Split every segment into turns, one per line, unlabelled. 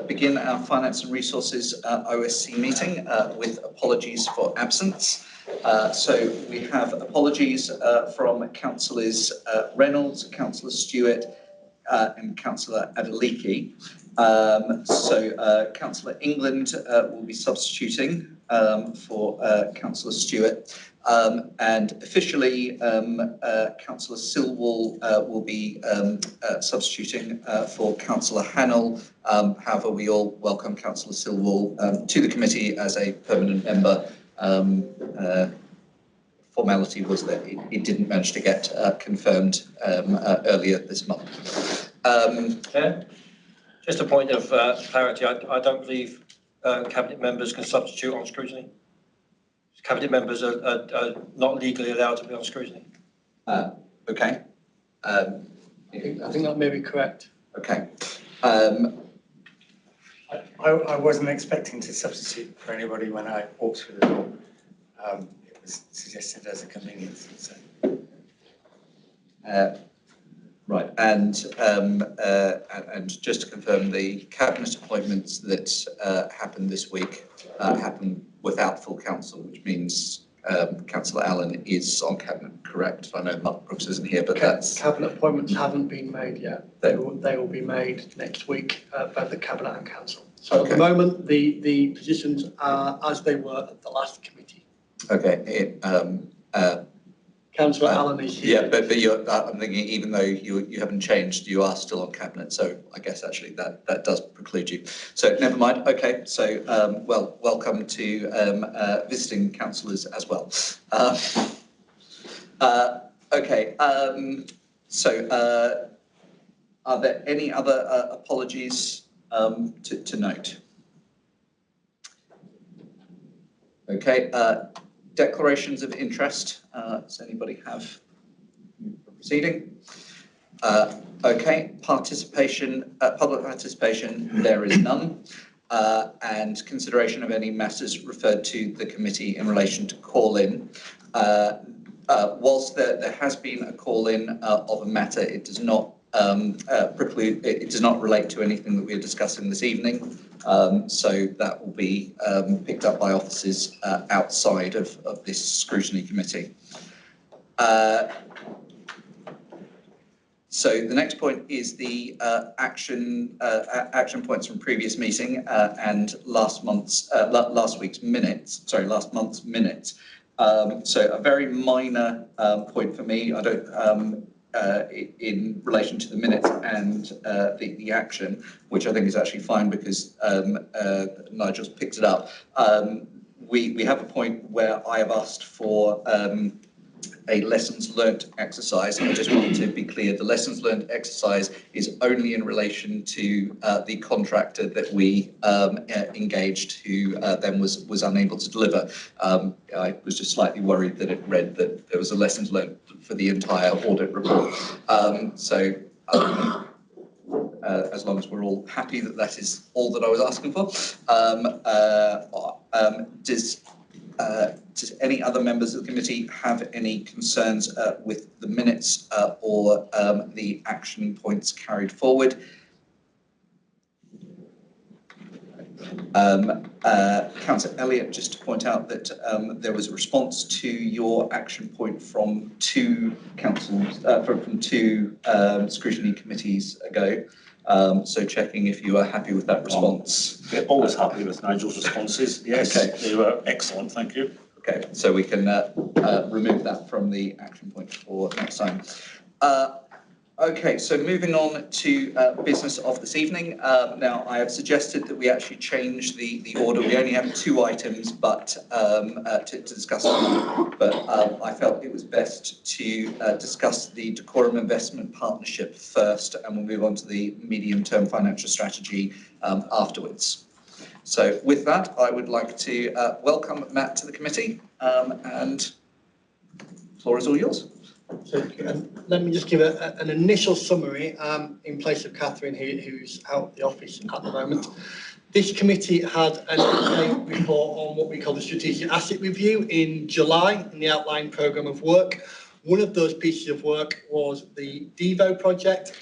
Begin our Finance and Resources OSC meeting with apologies for absence. So we have apologies from Councillors Reynolds, Councillor Stewart and Councillor Adeleke. Councillor England will be substituting for Councillor Stewart. And officially, Councillor Silwall will be substituting for Councillor Hannell. However, we all welcome Councillor Silwall to the committee as a permanent member. Formality was that it didn't manage to get confirmed earlier this month.
Yeah. Just a point of clarity, I don't believe Cabinet members can substitute on scrutiny. Cabinet members are not legally allowed to be on scrutiny.
Okay.
I think that may be correct.
Okay.
I wasn't expecting to substitute for anybody when I walked through the door. It was suggested as a convenience. So.
Right, and just to confirm, the cabinet appointments that happened this week happened without full council, which means Councillor Allen is on cabinet, correct? I know Mark Brooks isn't here, but that's...
Cabinet appointments haven't been made yet. They will be made next week by the cabinet and council. So okay. At the moment, the positions are as they were at the last committee.
Okay.
Councillor Allen is here.
Yeah, but you're, I'm thinking even though you haven't changed, you are still on cabinet. So I guess actually that does preclude you. So never mind. Okay. So well, welcome to visiting councillors as well. Okay. Are there any other apologies to note? Okay. Declarations of interest. Does anybody have proceeding? Okay, participation, public participation, there is none. And consideration of any matters referred to the committee in relation to call-in. Whilst there has been a call-in of a matter, it does not preclude, it does not relate to anything that we are discussing this evening. So that will be picked up by officers outside of this scrutiny committee. So the next point is the action points from previous meeting and last month's minutes. So a very minor point for me. I don't. In relation to the minutes and the action, which I think is actually fine because Nigel's picked it up. We have a point where I have asked for a lessons learnt exercise. I just want to be clear, the lessons learnt exercise is only in relation to the contractor that we engaged, who then was unable to deliver. I was just slightly worried that it read that there was a lessons learnt for the entire audit report. As long as we're all happy that that is all that I was asking for. Does any other members of the committee have any concerns with the minutes or the action points carried forward? Councillor Elliott, just to point out that there was a response to your action point from two councils, from two scrutiny committees ago. So checking if you are happy with that response.
We're always happy with Nigel's responses. Yes, okay. They were excellent. Thank you.
Okay, so we can remove that from the action point for next time. Okay, so moving on to business of this evening. Now, I have suggested that we actually change the order. We only have 2 items, but to discuss them. But I felt it was best to discuss the Dacorum Investment Partnership first, and we'll move on to the medium-term financial strategy afterwards. So, with that, I would like to welcome Matt to the committee, and the floor is all yours.
So let me just give an initial summary in place of Catherine, who's out of the office at the moment. This committee had an update report on what we call the Strategic Asset Review in July in the outline programme of work. One of those pieces of work was the Devo project.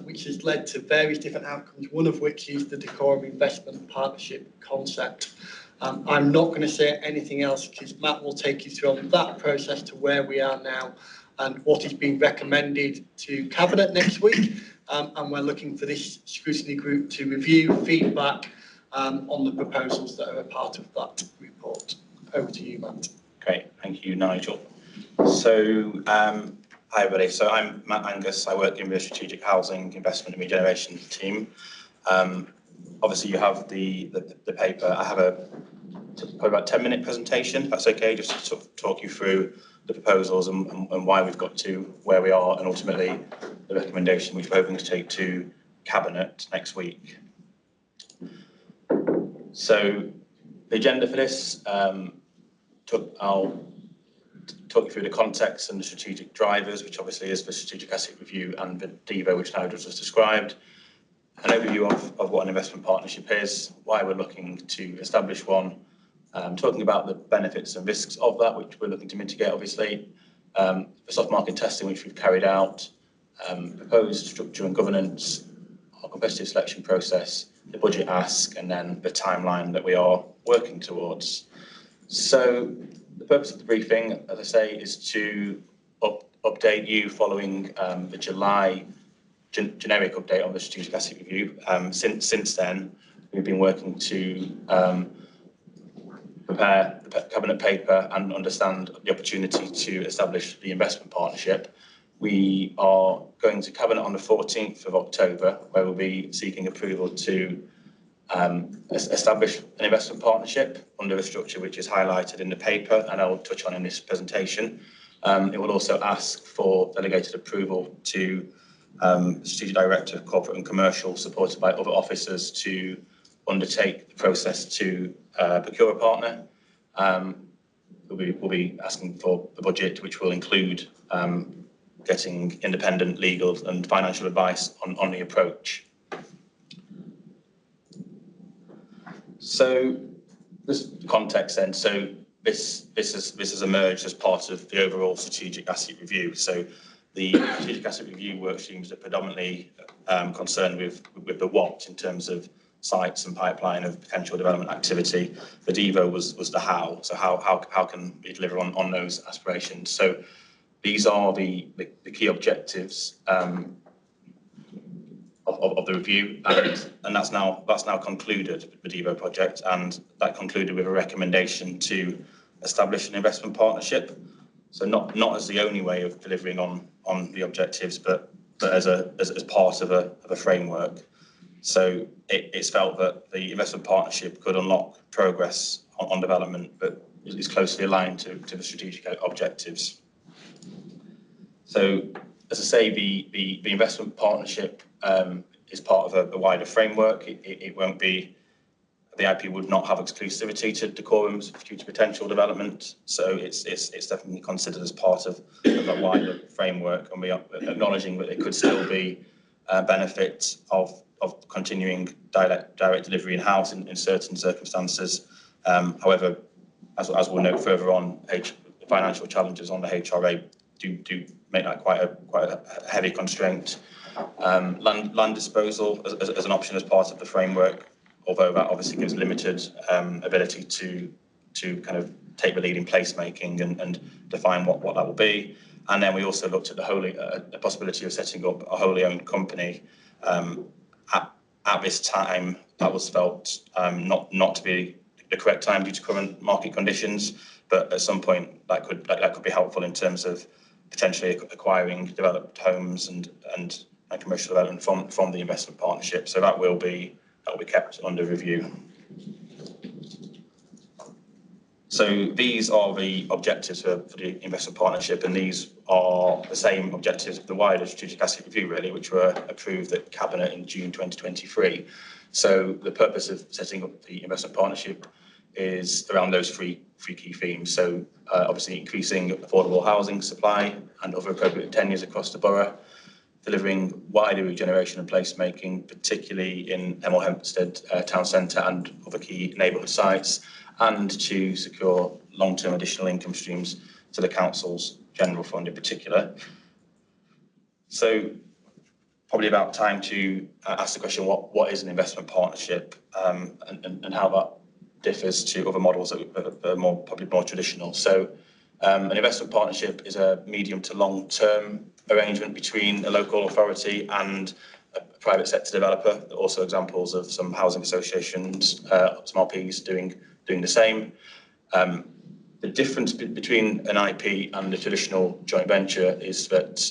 which has led to various different outcomes, one of which is the Dacorum investment partnership concept. I'm not going to say anything else because Matt will take you through on that process to where we are now and what is being recommended to Cabinet next week. And we're looking for this scrutiny group to review feedback on the proposals that are a part of that report. Over to you, Matt.
Great, thank you, Nigel. So, hi everybody. So I'm Matt Angus. I work in the Strategic Housing Investment and Regeneration team. Obviously, you have the paper. I have probably about 10-minute presentation, if that's okay, just to sort of talk you through the proposals and why we've got to where we are, and ultimately the recommendation which we're hoping to take to Cabinet next week. So the agenda for this, I'll talk you through the context and the strategic drivers, which obviously is the strategic asset review and the DEVO, which Nigel just described. An overview of what an investment partnership is, why we're looking to establish one, talking about the benefits and risks of that, which we're looking to mitigate, obviously, the soft market testing which we've carried out, proposed structure and governance, our competitive selection process, the budget ask, and then the timeline that we are working towards. So the purpose of the briefing, as I say, is to update you following the July generic update on the strategic asset review. Since then, we've been working to prepare the Cabinet paper and understand the opportunity to establish the investment partnership. We are going to Cabinet on the 14th of October, where we'll be seeking approval to establish an investment partnership under a structure which is highlighted in the paper, and I will touch on in this presentation. It will also ask for delegated approval to Strategic Director of Corporate and Commercial, supported by other officers, to undertake the process to procure a partner. We'll be asking for the budget, which will include getting independent legal and financial advice on the approach. So this context then, so this has emerged as part of the overall strategic asset review. So the strategic asset review work streams are predominantly concerned with the what in terms of sites and pipeline of potential development activity. The DEVO was the how. So how can we deliver on those aspirations? So these are the key objectives of the review, and that's now concluded, the DEVO project, and that concluded with a recommendation to establish an investment partnership. So not as the only way of delivering on the objectives, but as part of a framework. So it's felt that the investment partnership could unlock progress on development, but is closely aligned to the strategic objectives. So, as I say, the investment partnership is part of a wider framework. It won't be, the IP would not have exclusivity to Dacorum's future potential development. So it's definitely considered as part of that wider framework, and we are acknowledging that it could still be benefits of continuing direct delivery in-house in certain circumstances. However, as we'll note further on, the financial challenges on the HRA do make that quite a heavy constraint. Land disposal as an option as part of the framework, although that obviously gives limited ability to kind of take the lead in placemaking and define what that will be. And then we also looked at the possibility of setting up a wholly owned company. At this time, that was felt not to be the correct time due to current market conditions, but at some point that could be helpful in terms of potentially acquiring developed homes and commercial development from the investment partnership. So that will be kept under review. So these are the objectives for the investment partnership, and these are the same objectives of the wider strategic asset review, really, which were approved at Cabinet in June 2023. So the purpose of setting up the investment partnership is around those three key themes. So obviously increasing affordable housing supply and other appropriate tenures across the borough, delivering wider regeneration and placemaking, particularly in Hemel Hempstead town centre and other key neighbourhood sites, and to secure long-term additional income streams to the council's general fund in particular. So probably about time to ask the question, what is an investment partnership, and how that differs to other models that are probably more traditional. So an investment partnership is a medium to long-term arrangement between a local authority and a private sector developer. There are also examples of some housing associations, some LPs doing the same. The difference between an IP and a traditional joint venture is that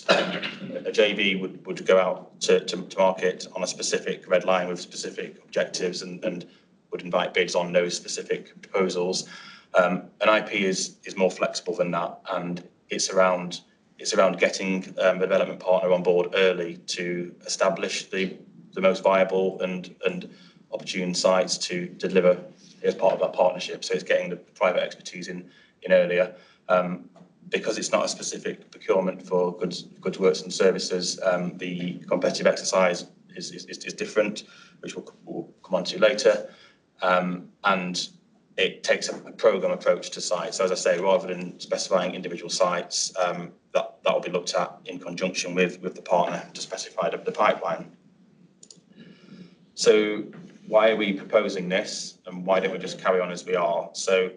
a JV would go out to market on a specific red line with specific objectives and would invite bids on those specific proposals. An IP is more flexible than that, and it's around getting a development partner on board early to establish the most viable and opportune sites to deliver as part of that partnership. So it's getting the private expertise in earlier. Because it's not a specific procurement for goods, works and services, the competitive exercise is different, which we'll come on to later. And it takes a programme approach to sites. So as I say, rather than specifying individual sites, that will be looked at in conjunction with the partner to specify the pipeline. So why are we proposing this, and why don't we just carry on as we are? So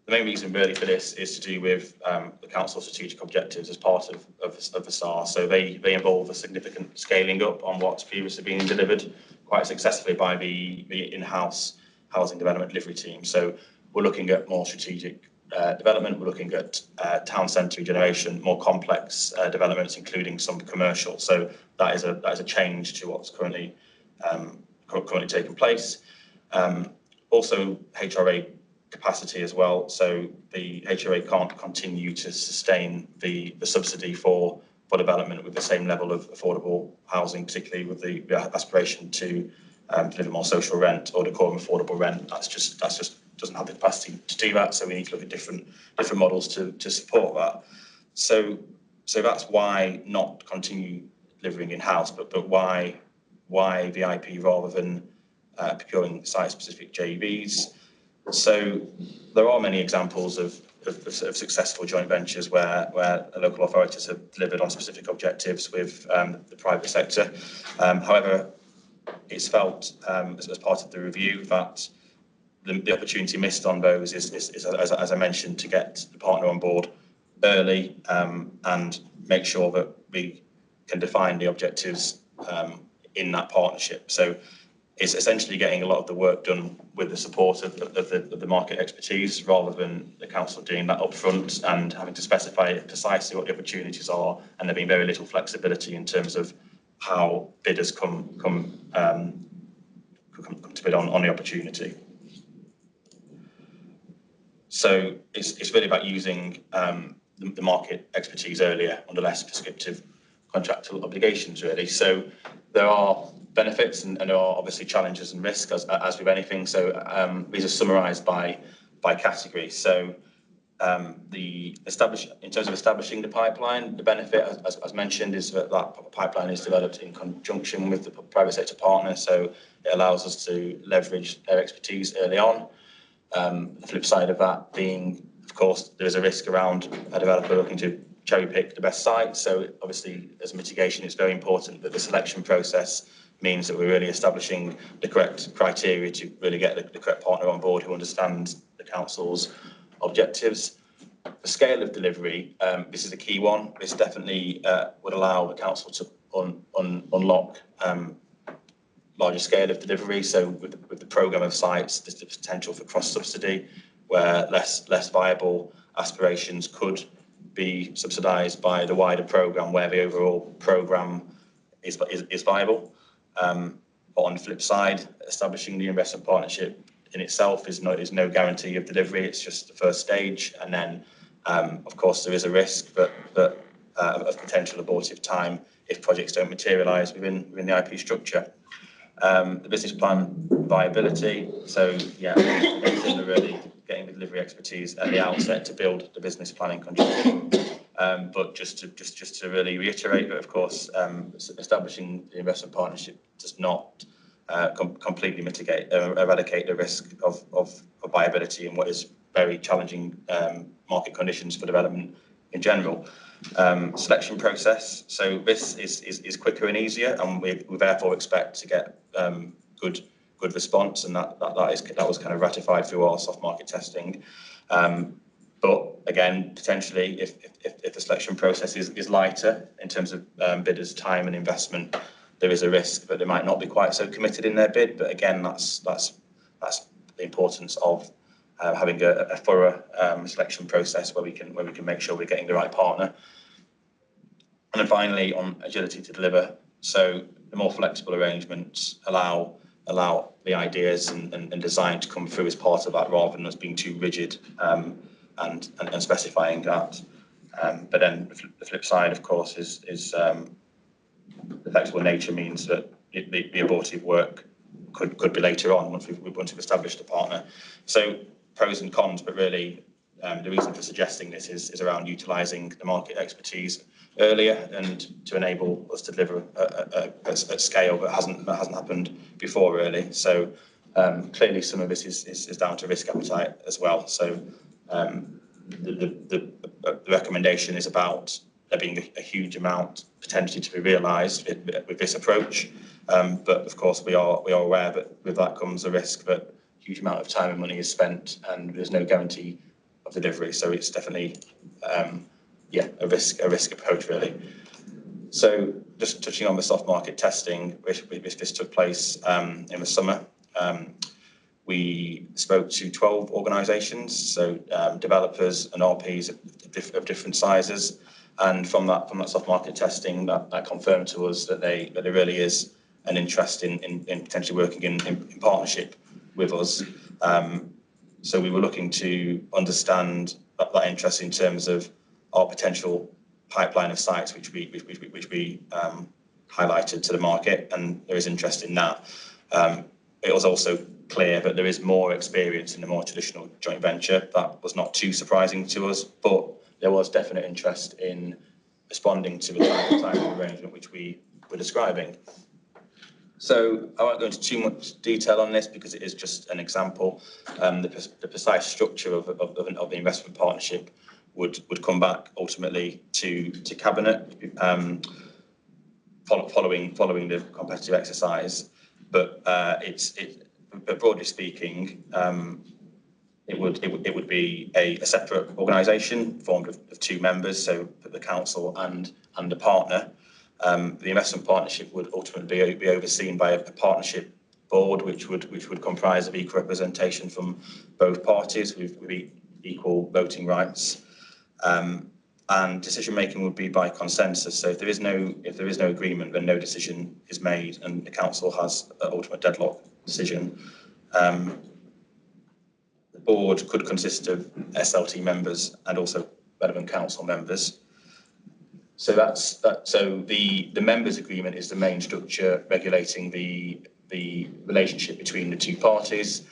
the main reason really for this is to do with the council's strategic objectives as part of the SAR. So they involve a significant scaling up on what's previously been delivered quite successfully by the in-house housing development delivery team. So we're looking at more strategic development, we're looking at town centre regeneration, more complex developments, including some commercial. So that is a change to what's currently taking place. Also HRA capacity as well. So the HRA can't continue to sustain the subsidy for development with the same level of affordable housing, particularly with the aspiration to deliver more social rent or Dacorum affordable rent. That's just doesn't have the capacity to do that. So we need to look at different models to support that. So that's why not continue delivering in-house, but why the IP rather than procuring site-specific JVs. So there are many examples of successful joint ventures where local authorities have delivered on specific objectives with the private sector. However, it's felt as part of the review that the opportunity missed on those is as I mentioned, to get the partner on board early and make sure that we can define the objectives in that partnership. So it's essentially getting a lot of the work done with the support of the market expertise, rather than the council doing that up front and having to specify precisely what the opportunities are, and there being very little flexibility in terms of how bidders come to bid on the opportunity. So it's really about using the market expertise earlier under less prescriptive contractual obligations, really. So there are benefits and there are obviously challenges and risks as with anything. So these are summarised by category. So in terms of establishing the pipeline, the benefit, as mentioned, is that pipeline is developed in conjunction with the private sector partner. So it allows us to leverage their expertise early on. The flip side of that being, of course, there is a risk around a developer looking to cherry pick the best sites. So obviously, as a mitigation, it's very important that the selection process means that we're really establishing the correct criteria to really get the correct partner on board who understands the council's objectives. The scale of delivery, this is a key one. This definitely would allow the council to unlock larger scale of delivery. So with the programme of sites, there's the potential for cross-subsidy, where less viable aspirations could be subsidised by the wider programme, where the overall programme is viable. But on the flip side, establishing the investment partnership in itself is no guarantee of delivery. It's just the first stage, and then of course there is a risk of potential abortive time if projects don't materialise within the IP structure. The business plan viability. So yeah, really getting the delivery expertise at the outset to build the business plan in conjunction. But just to really reiterate that, of course, establishing the investment partnership does not completely eradicate the risk of viability in what is very challenging market conditions for development in general. Selection process. So this is quicker and easier, and we therefore expect to get good response, and that was kind of ratified through our soft market testing. But again, potentially, if the selection process is lighter in terms of bidders' time and investment, there is a risk that they might not be quite so committed in their bid. But again, that's the importance of having a thorough selection process where we can make sure we're getting the right partner. And then finally, on agility to deliver. So the more flexible arrangements allow the ideas and design to come through as part of that, rather than us being too rigid and specifying that. But then the flip side, of course, is the flexible nature means that the abortive work could be later on once we've established a partner. So pros and cons, but really the reason for suggesting this is around utilising the market expertise earlier and to enable us to deliver at scale that hasn't happened before, really. So clearly some of this is down to risk appetite as well. So the recommendation is about there being a huge amount potentially to be realised with this approach. But of course we are aware that with that comes a risk that a huge amount of time and money is spent and there's no guarantee of delivery. So it's definitely a risk approach, really. So just touching on the soft market testing, which this took place in the summer. We spoke to 12 organisations, so developers and RPs of different sizes, and from that soft market testing, that confirmed to us that there really is an interest in potentially working in partnership with us. So we were looking to understand that interest in terms of our potential pipeline of sites, which we highlighted to the market, and there is interest in that. It was also clear that there is more experience in the more traditional joint venture. That was not too surprising to us, but there was definite interest in responding to the type of arrangement which we were describing. So I won't go into too much detail on this because it is just an example. The precise structure of the investment partnership would come back ultimately to cabinet following the competitive exercise. But but broadly speaking, it would be a separate organisation formed of two members, so the council and a partner. The investment partnership would ultimately be overseen by a partnership board, which would comprise of equal representation from both parties with equal voting rights. And decision making would be by consensus. So if there is no agreement, then no decision is made, and the council has an ultimate deadlock decision. The board could consist of SLT members and also relevant council members. So So the members' agreement is the main structure regulating the relationship between the two parties.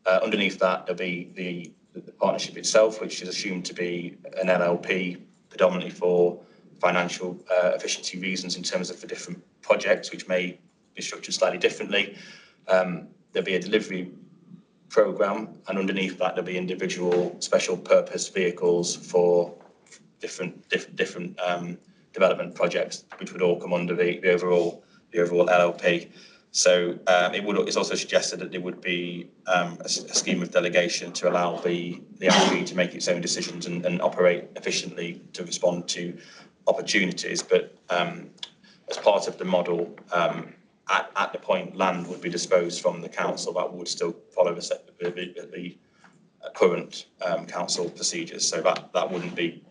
Underneath that, there'll be the partnership itself, which is assumed to be an LLP, predominantly for financial efficiency reasons in terms of the different projects, which may be structured slightly differently. There'll be a delivery programme, and underneath that there'll be individual special purpose vehicles for different development projects, which would all come under the overall LLP. So it's also suggested that there would be a scheme of delegation to allow the IP to make its own decisions and operate efficiently to respond to opportunities. But as part of the model, at the point land would be disposed from the council, that would still follow the current council procedures. So that wouldn't be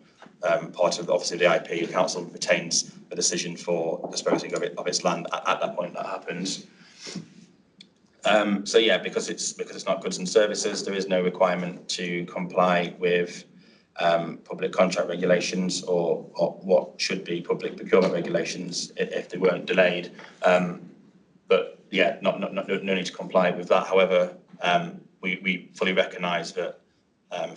part of obviously the IP. The council retains a decision for disposing of its land at that point that happens. So yeah, because it's not goods and services, there is no requirement to comply with public contract regulations or what should be public procurement regulations if they weren't delayed. But yeah, no need to comply with that. However, we fully recognise that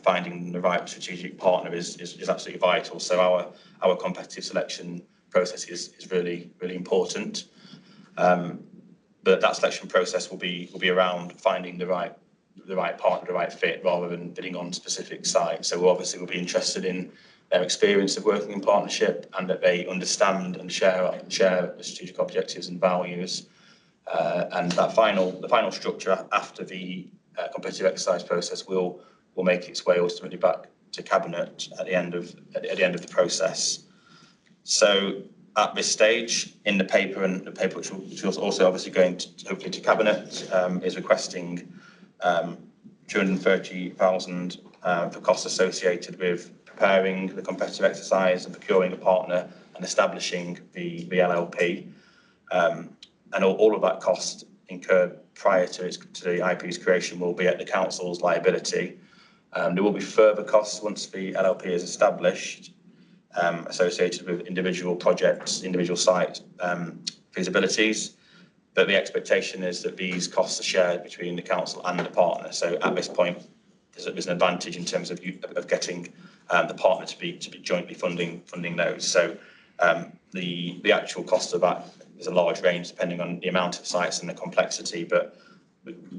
finding the right strategic partner is absolutely vital. So our competitive selection process is really important. But that selection process will be around finding the right partner, the right fit, rather than bidding on specific sites. So we'll be interested in their experience of working in partnership, and that they understand and share the strategic objectives and values. And the final structure after the competitive exercise process will make its way ultimately back to Cabinet at the end of the process. So at this stage, in the paper, and the paper which is also obviously going to, hopefully, to Cabinet, is requesting 230,000 for costs associated with preparing the competitive exercise and procuring a partner and establishing the LLP. And all of that cost incurred prior to the IP's creation will be at the council's liability. There will be further costs once the LLP is established, associated with individual projects, individual site feasibilities, but the expectation is that these costs are shared between the council and the partner. So at this point, there's an advantage in terms of getting the partner to be jointly funding those. So the actual cost of that is a large range depending on the amount of sites and the complexity, but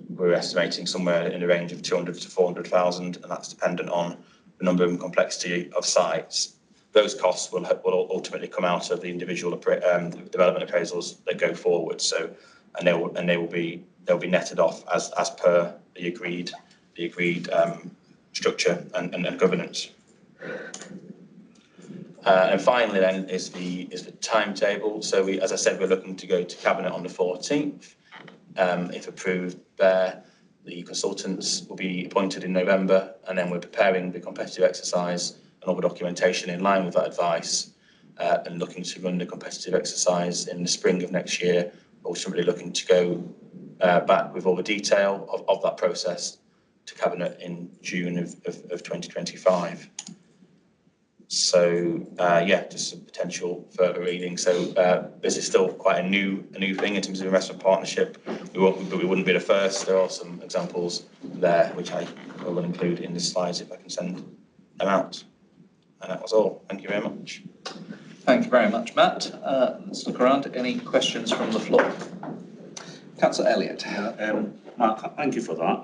we're estimating somewhere in the range of 200 to 400,000, and that's dependent on the number and complexity of sites. Those costs will ultimately come out of the individual development appraisals that go forward. So, and they will be netted off as per the agreed structure and governance. And finally, then is the timetable. So as I said, we're looking to go to Cabinet on the 14th. If approved there, the consultants will be appointed in November, and then we're preparing the competitive exercise and all the documentation in line with that advice, and looking to run the competitive exercise in the spring of next year, ultimately looking to go back with all the detail of that process to Cabinet in June of 2025. So yeah, just some potential further reading. So this is still quite a new thing in terms of investment partnership. We wouldn't be the first. There are some examples there which I will include in the slides if I can send them out. And that was all. Thank you very much.
Thank you very much, Matt. Let's look around. Any questions from the floor? Councillor Elliott.
Matt, thank you for that.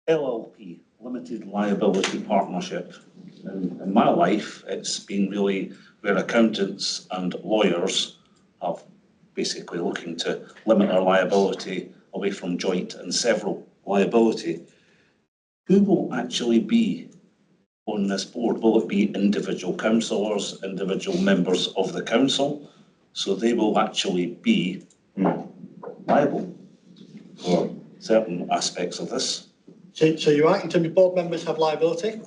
LLP, Limited Liability Partnership. In my life, it's been really where accountants and lawyers have basically looking to limit their liability away from joint and several liability. Who will actually be on this board? Will it be individual councillors, individual members of the council? So they will actually be liable for certain aspects of this.
So you're right, in terms of board members have liability.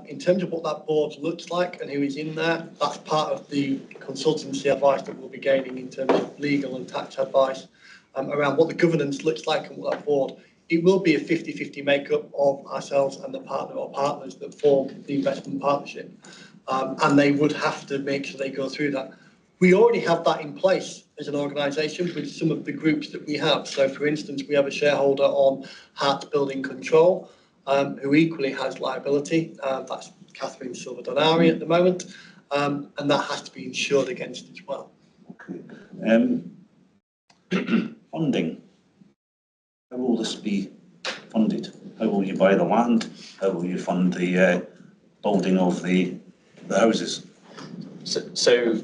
In terms of what that board looks like and who is in there, that's part of the consultancy advice that we'll be gaining in terms of legal and tax advice around what the governance looks like and what that board. It will be a 50-50 makeup of ourselves and the partner or partners that form the investment partnership. And they would have to make sure they go through that. We already have that in place as an organisation with some of the groups that we have. So, for instance, we have a shareholder on Hart Building Control, who equally has liability. That's Catherine Silver-Donari at the moment, and that has to be insured against as well.
Okay. Funding. How will this be funded? How will you buy the land? How will you fund the building of the houses?
So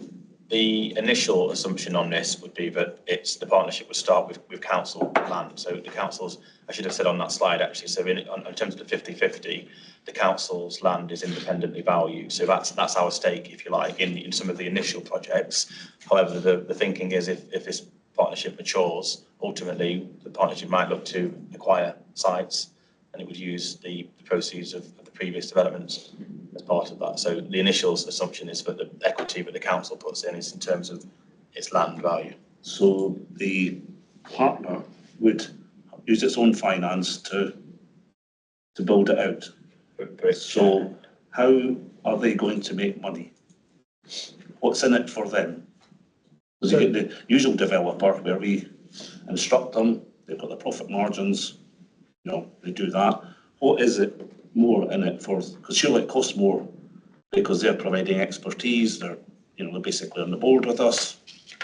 the initial assumption on this would be that the partnership would start with council land. So the council's, I should have said on that slide actually, so in terms of the 50-50, the council's land is independently valued. So that's our stake, if you like, in some of the initial projects. However, the thinking is if this partnership matures, ultimately the partnership might look to acquire sites, and it would use the proceeds of the previous developments as part of that. So the initial assumption is that the equity that the council puts in is in terms of its land value.
So the partner would use its own finance to build it out. So how are they going to make money? What's in it for them? Because you get the usual developer where we instruct them, they've got the profit margins, they do that. What is it more in it for? Because surely it costs more because they're providing expertise, they're basically on the board with us.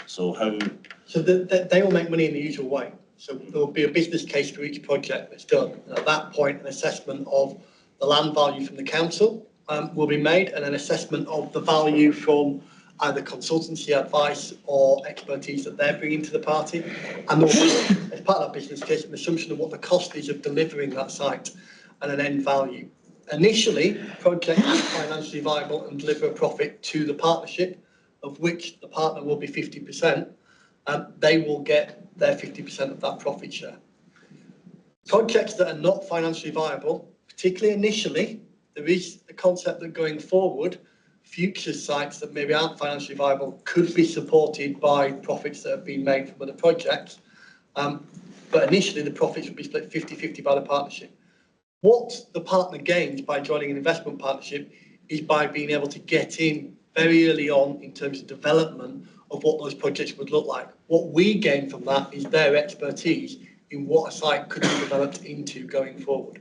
So how?
So they will make money in the usual way. So there will be a business case for each project that's done. And at that point, an assessment of the land value from the council will be made and an assessment of the value from either consultancy advice or expertise that they're bringing to the party. And there will be, as part of that business case, an assumption of what the cost is of delivering that site and an end value. Initially, project is financially viable and deliver a profit to the partnership, of which the partner will be 50%, and they will get their 50% of that profit share. Projects that are not financially viable, particularly initially, there is the concept that going forward, future sites that maybe aren't financially viable could be supported by profits that have been made from other projects. But initially, the profits would be split 50-50 by the partnership. What the partner gains by joining an investment partnership is by being able to get in very early on in terms of development of what those projects would look like. What we gain from that is their expertise in what a site could be developed into going forward.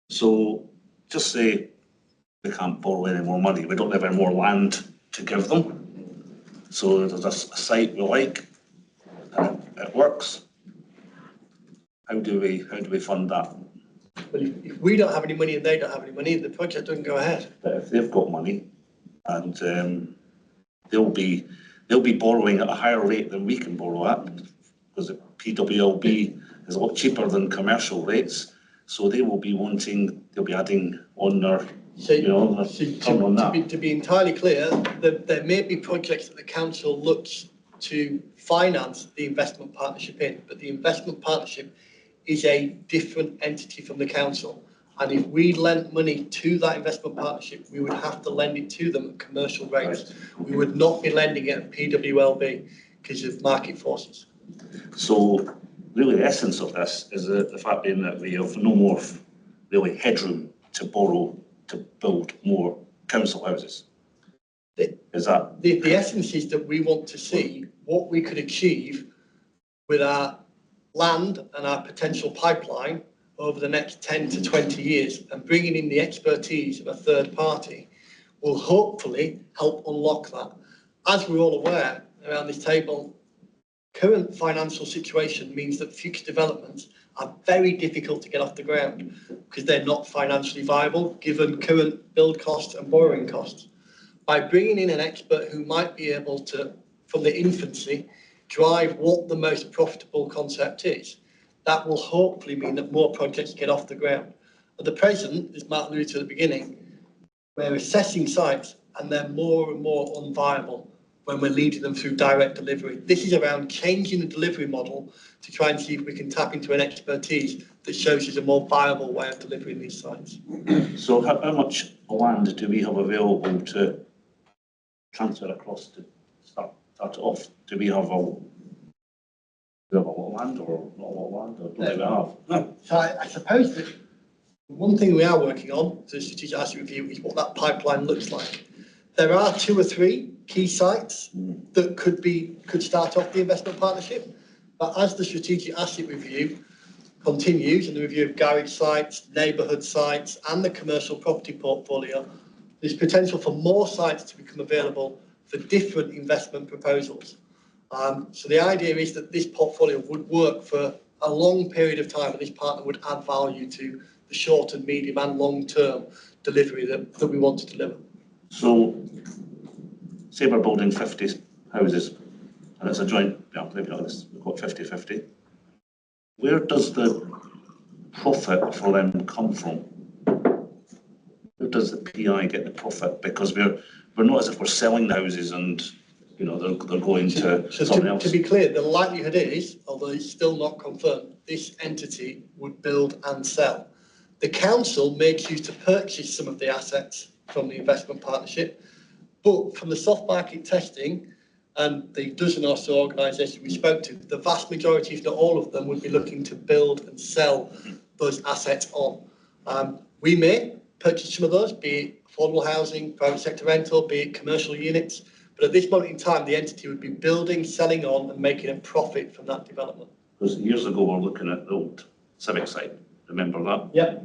So just say they can't borrow any more money, we don't have any more land to give them. So there's a site we like, and it works. How do we fund that?
But if we don't have any money and they don't have any money, the project doesn't go ahead.
But if they've got money and they'll be borrowing at a higher rate than we can borrow at, because the PWLB is a lot cheaper than commercial rates, so they will be they'll be adding on their,
To be entirely clear, there may be projects that the council looks to finance the investment partnership in, but the investment partnership is a different entity from the council. And if we lent money to that investment partnership, we would have to lend it to them at commercial rates. Right. We would not be lending it at PWLB because of market forces.
So really the essence of this is the fact being that we have no more really headroom to borrow to build more council houses. Is that?
The essence is that we want to see what we could achieve with our land and our potential pipeline over the next 10 to 20 years, and bringing in the expertise of a third party will hopefully help unlock that. As we're all aware around this table, current financial situation means that future developments are very difficult to get off the ground because they're not financially viable given current build costs and borrowing costs. By bringing in an expert who might be able to, from the infancy, drive what the most profitable concept is, that will hopefully mean that more projects get off the ground. At the present, as Mark alluded to at the beginning, we're assessing sites and they're more and more unviable when we're leading them through direct delivery. This is around changing the delivery model to try and see if we can tap into an expertise that shows us a more viable way of delivering these sites.
So how much land do we have available to transfer across to start it off? Do we have a lot of land or not a lot of land, or do we have? No.
So I suppose that one thing we are working on, the strategic asset review, is what that pipeline looks like. There are 2 or 3 key sites that could start off the investment partnership, but as the strategic asset review continues and the review of garage sites, neighbourhood sites and the commercial property portfolio, there's potential for more sites to become available for different investment proposals. So the idea is that this portfolio would work for a long period of time and this partner would add value to the short and medium and long term delivery that we want to deliver.
So say we're building 50 houses and it's a joint, maybe not this, we've got 50-50. Where does the profit for them come from? Where does the PI get the profit? Because we're not as if we're selling the houses and they're going to someone else.
To be clear, the likelihood is, although it's still not confirmed, this entity would build and sell. The council may choose to purchase some of the assets from the investment partnership, but from the soft market testing and the dozen or so organisations we spoke to, the vast majority, if not all of them, would be looking to build and sell those assets on. We may purchase some of those, be it affordable housing, private sector rental, be it commercial units, but at this moment in time, the entity would be building, selling on and making a profit from that development.
Because years ago, we were looking at the old civic site, remember that?
Yeah.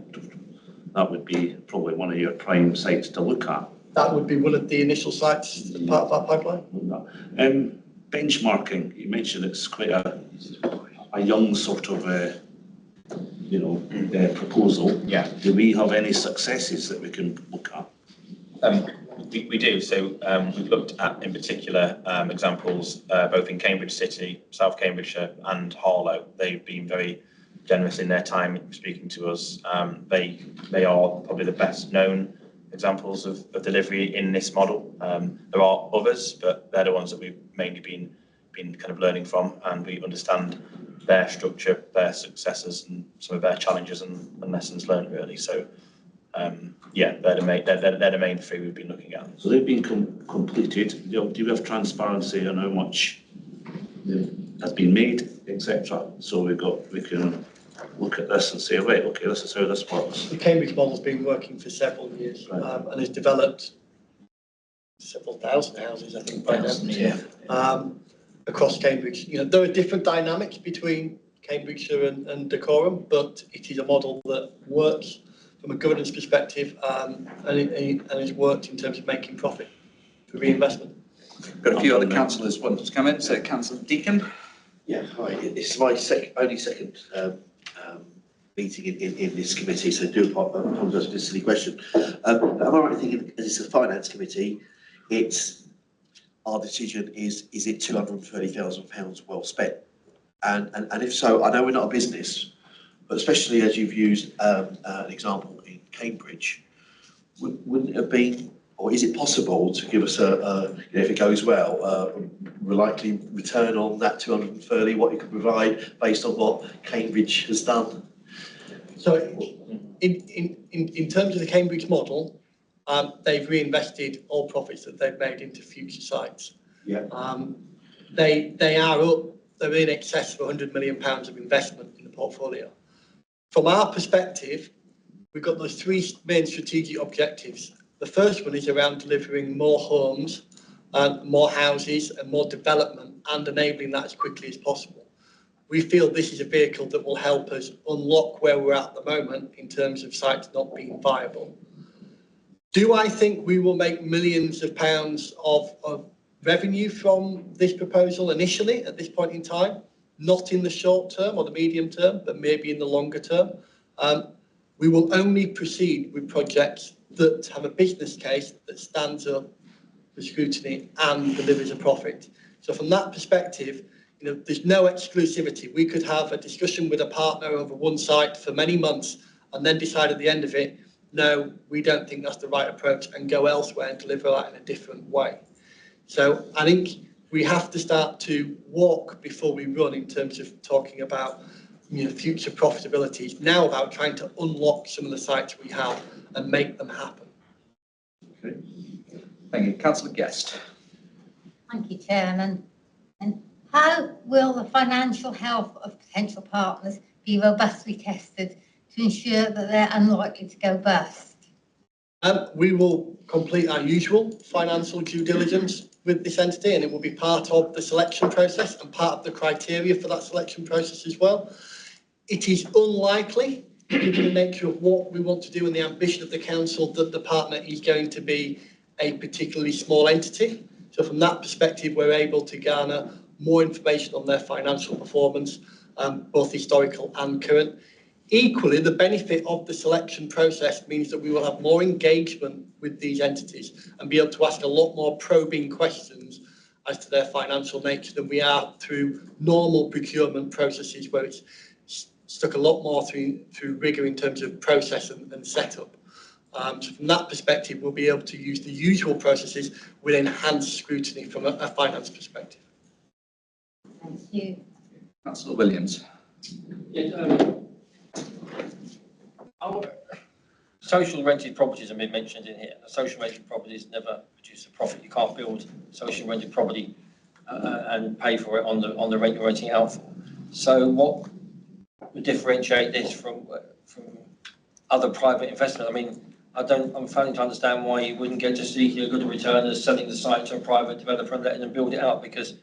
That would be probably one of your prime sites to look at.
That would be one of the initial sites as part of that pipeline.
Benchmarking, you mentioned it's quite a young sort of proposal.
Yeah.
Do we have any successes that we can look at?
We do. So we've looked at, in particular, examples both in Cambridge City, South Cambridgeshire and Harlow. They've been very generous in their time speaking to us. They are probably the best known examples of delivery in this model. There are others, but they're the ones that we've mainly been kind of learning from, and we understand their structure, their successes and some of their challenges and lessons learned, really. So yeah, they're the main three we've been looking at.
So they've been completed. Do you have transparency on how much has been made, etc.? So we can look at this and say, right, okay, this is how this works.
The Cambridge model's been working for several years,
Right.
and has developed several thousand houses, I think, by now. Across Cambridge. There are different dynamics between Cambridgeshire and Dacorum, but it is a model that works from a governance perspective, and it's worked in terms of making profit for reinvestment.
Got a few other councillors wanting to come in. So Councillor Deacon.
Yeah, hi. This is my only second meeting in this committee, so do apologise for this silly question. Am I right in thinking, as it's a finance committee, our decision is it £230,000 well spent? And if so, I know we're not a business, but especially as you've used an example in Cambridge, wouldn't it have been, or is it possible to give us if it goes well, a likely return on that 230, what it could provide based on what Cambridge has done?
So in terms of the Cambridge model, they've reinvested all profits that they've made into future sites.
Yeah.
They're in excess of £100 million of investment in the portfolio. From our perspective, we've got those three main strategic objectives. The first one is around delivering more homes, more houses and more development, and enabling that as quickly as possible. We feel this is a vehicle that will help us unlock where we're at the moment in terms of sites not being viable. Do I think we will make millions of pounds of revenue from this proposal initially at this point in time? Not in the short term or the medium term, but maybe in the longer term. We will only proceed with projects that have a business case that stands up for scrutiny and delivers a profit. So from that perspective, there's no exclusivity. We could have a discussion with a partner over one site for many months and then decide at the end of it, no, we don't think that's the right approach, and go elsewhere and deliver that in a different way. So I think we have to start to walk before we run in terms of talking about future profitability. It's now about trying to unlock some of the sites we have and make them happen.
Okay. Thank you. Councillor Guest.
Thank you, Chairman. And how will the financial health of potential partners be robustly tested to ensure that they're unlikely to go bust?
We will complete our usual financial due diligence with this entity, and it will be part of the selection process and part of the criteria for that selection process as well. It is unlikely, given the nature of what we want to do and the ambition of the council, that the partner is going to be a particularly small entity. So from that perspective, we're able to garner more information on their financial performance, both historical and current. Equally, the benefit of the selection process means that we will have more engagement with these entities and be able to ask a lot more probing questions as to their financial nature than we are through normal procurement processes, where it's stuck a lot more through rigour in terms of process and setup. So from that perspective, we'll be able to use the usual processes with enhanced scrutiny from a finance perspective.
Thank you.
Councillor Williams.
Social rented properties have been mentioned in here. Social rented properties never produce a profit. You can't build social rented property and pay for it on the rent you're renting out for. So what would differentiate this from other private investment? I mean, I'm failing to understand why you wouldn't get to seek a good return as selling the site to a private developer and letting them build it out, because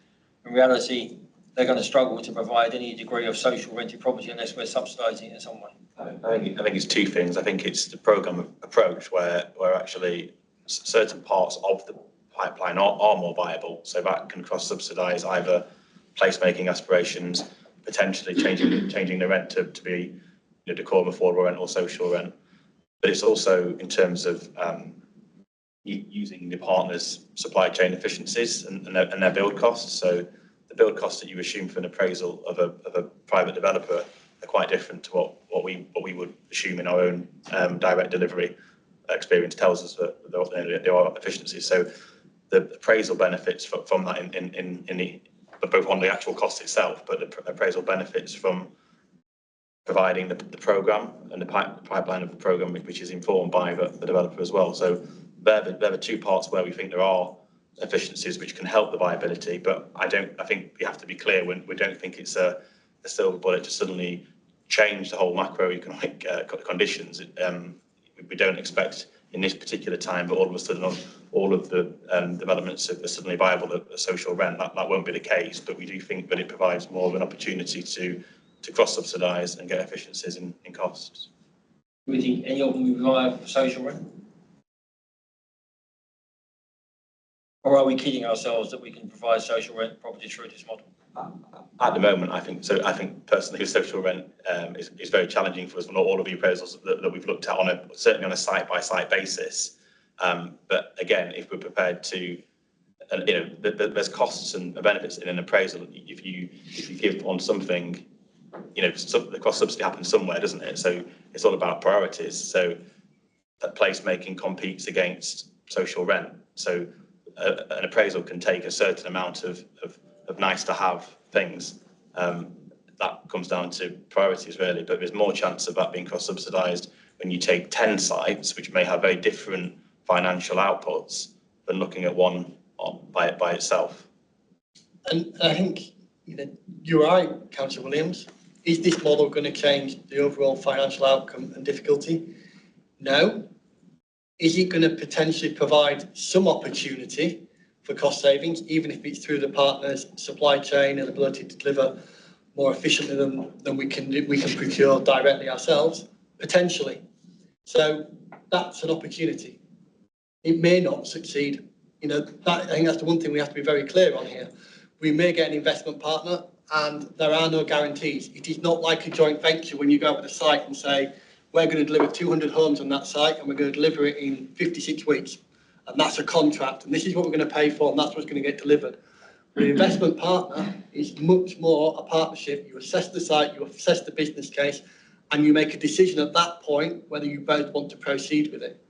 in reality they're going to struggle to provide any degree of social rented property unless we're subsidising it in some way.
I think it's two things. I think it's the programme approach where actually certain parts of the pipeline are more viable, so that can cross-subsidise either placemaking aspirations, potentially changing the rent to be Dacorum affordable rent or social rent, but it's also in terms of using the partners' supply chain efficiencies and their build costs. So the build costs that you assume for an appraisal of a private developer are quite different to what we would assume in our own direct delivery. Experience tells us that there are efficiencies. So the appraisal benefits from that in the both on the actual cost itself, but the appraisal benefits from providing the programme and the pipeline of the programme, which is informed by the developer as well. So they're the two parts where we think there are efficiencies which can help the viability. But I think we have to be clear when we don't think it's a silver bullet to suddenly change the whole macroeconomic conditions. We don't expect in this particular time, but all of a sudden all of the developments are suddenly viable at social rent. That won't be the case, but we do think that it provides more of an opportunity to cross-subsidise and get efficiencies in costs.
Do we think any of them will require social rent? Or are we kidding ourselves that we can provide social rent property through this model?
At the moment, I think so. I think personally, social rent is very challenging for us. Not all of the appraisals that we've looked at certainly on a site-by-site basis. But again, if we're prepared to, there's costs and benefits in an appraisal. If you give on something, the cross subsidy happens somewhere, doesn't it? So it's all about priorities. So that placemaking competes against social rent. So an appraisal can take a certain amount of nice to have things. That comes down to priorities really, but there's more chance of that being cross subsidised when you take 10 sites, which may have very different financial outputs, than looking at one by itself.
And I think you're right, Councillor Williams. Is this model going to change the overall financial outcome and difficulty? No. Is it going to potentially provide some opportunity for cost savings, even if it's through the partners' supply chain and ability to deliver more efficiently than we can procure directly ourselves? Potentially. So that's an opportunity. It may not succeed. I think that's the one thing we have to be very clear on here. We may get an investment partner, and there are no guarantees. It is not like a joint venture when you go over the site and say, we're going to deliver 200 homes on that site and we're going to deliver it in 56 weeks. And that's a contract, and this is what we're going to pay for, and that's what's going to get delivered. The investment partner is much more a partnership. You assess the site, you assess the business case, and you make a decision at that point whether you both want to proceed with it.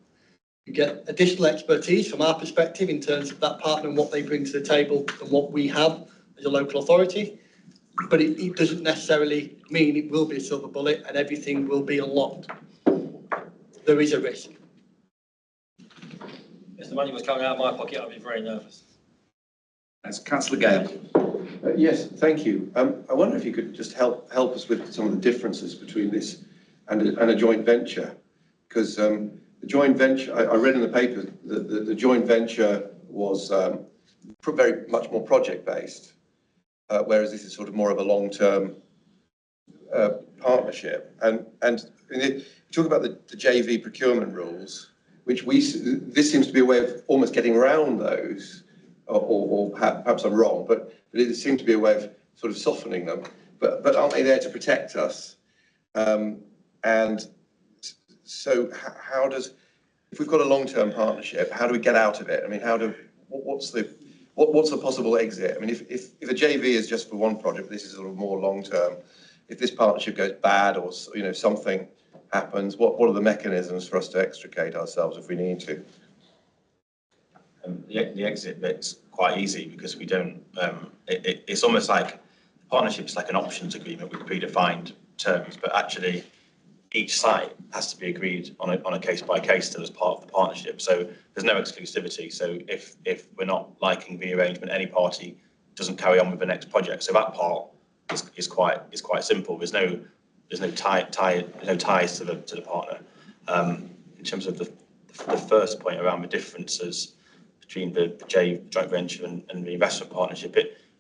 You get additional expertise from our perspective in terms of that partner and what they bring to the table and what we have as a local authority, but it doesn't necessarily mean it will be a silver bullet and everything will be unlocked. There is a risk.
If the money was coming out of my pocket, I'd be very nervous.
That's Councillor Gale.
Yes, thank you. I wonder if you could just help us with some of the differences between this and a joint venture, because the joint venture, I read in the paper that the joint venture was very much more project-based, whereas this is sort of more of a long-term partnership. And you talk about the JV procurement rules, which this seems to be a way of almost getting around those, or perhaps I'm wrong, but it seems to be a way of sort of softening them. But aren't they there to protect us? And so how does, if we've got a long-term partnership, how do we get out of it? I mean, what's the possible exit? I mean, if a JV is just for one project, this is sort of more long-term. If this partnership goes bad or something happens, what are the mechanisms for us to extricate ourselves if we need to?
The exit bit's quite easy because we don't. It's almost like partnership's like an options agreement with predefined terms, but actually each site has to be agreed on a case by case still as part of the partnership. So there's no exclusivity. So if we're not liking the arrangement, any party doesn't carry on with the next project. So that part is quite simple. There's no ties to the partner. In terms of the first point around the differences between the joint venture and the investment partnership,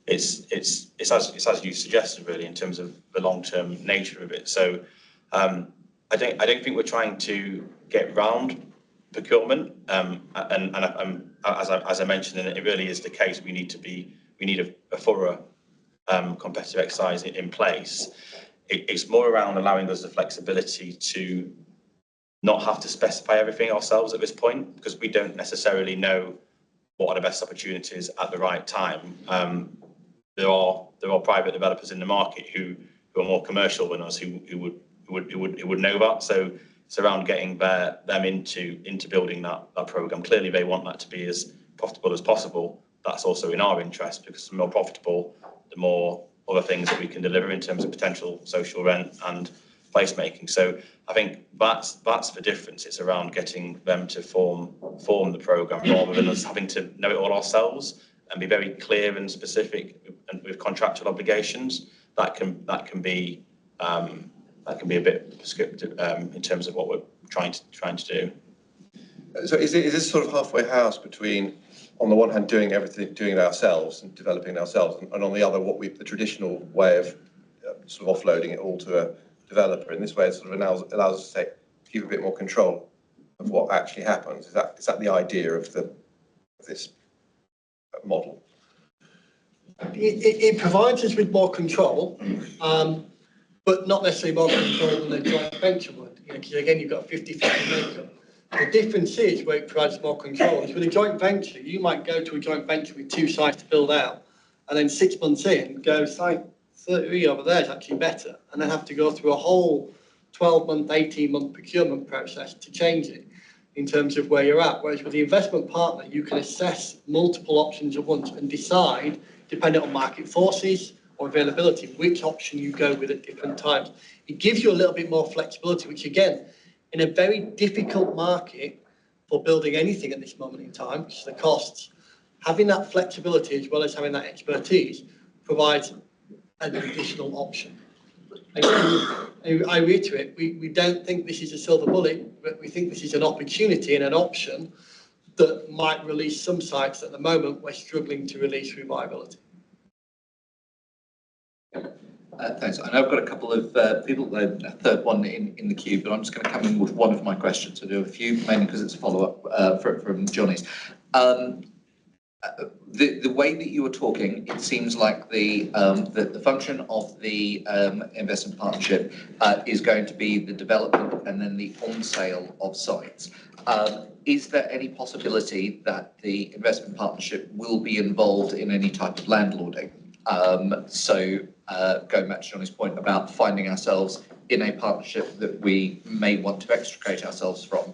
it's as you suggested really in terms of the long-term nature of it. So I don't think we're trying to get round procurement, and as I mentioned, and it really is the case. We need a thorough competitive exercise in place. it's more around allowing us the flexibility to not have to specify everything ourselves at this point, because we don't necessarily know what are the best opportunities at the right time. There are private developers in the market who are more commercial than us, who would know that. So it's around getting them into building that program. Clearly, they want that to be as profitable as possible. That's also in our interest, because the more profitable, the more other things that we can deliver in terms of potential social rent and placemaking. So I think that's the difference. It's around getting them to form the program rather than us having to know it all ourselves and be very clear and specific and with contractual obligations. That can be a bit prescriptive in terms of what we're trying to do.
So is this sort of halfway house between, on the one hand, doing it ourselves and developing it ourselves, and on the other, the traditional way of sort of offloading it all to a developer? In this way, it sort of allows us to keep a bit more control of what actually happens. Is that the idea of this model?
It provides us with more control, but not necessarily more control than a joint venture would. Because again, you've got a 50-50 makeup. The difference is where it provides more control is with a joint venture. You might go to a joint venture with 2 sites to build out, and then 6 months in, go site 30 over there is actually better, and then have to go through a whole 12-month, 18-month procurement process to change it in terms of where you're at. Whereas with the investment partner, you can assess multiple options at once and decide, depending on market forces or availability, which option you go with at different times. It gives you a little bit more flexibility, which again, in a very difficult market for building anything at this moment in time, because of the costs, having that flexibility as well as having that expertise provides an additional option. I reiterate, we don't think this is a silver bullet, but we think this is an opportunity and an option that might release some sites at the moment we're struggling to release through viability.
Thanks. I know I've got a couple of people, a third one in the queue, but I'm just going to come in with one of my questions. I'll do a few, mainly because it's a follow-up from Johnny's. The way that you were talking, it seems like the function of the investment partnership is going to be the development and then the on-sale of sites. Is there any possibility that the investment partnership will be involved in any type of landlording? Going back to Johnny's point about finding ourselves in a partnership that we may want to extricate ourselves from,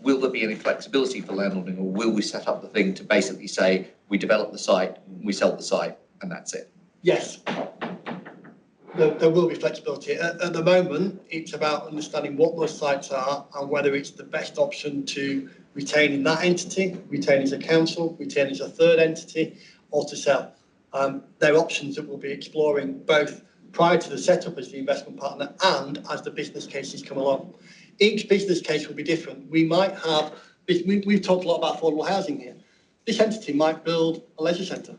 will there be any flexibility for landlording, or will we set up the thing to basically say we develop the site, we sell the site, and that's it?
Yes, there will be flexibility. At the moment, it's about understanding what those sites are and whether it's the best option to retain in that entity, retain as a council, retain as a third entity, or to sell. They're options that we'll be exploring both prior to the setup as the investment partner and as the business cases come along. Each business case will be different. We might have, we've talked a lot about affordable housing here. This entity might build a leisure centre.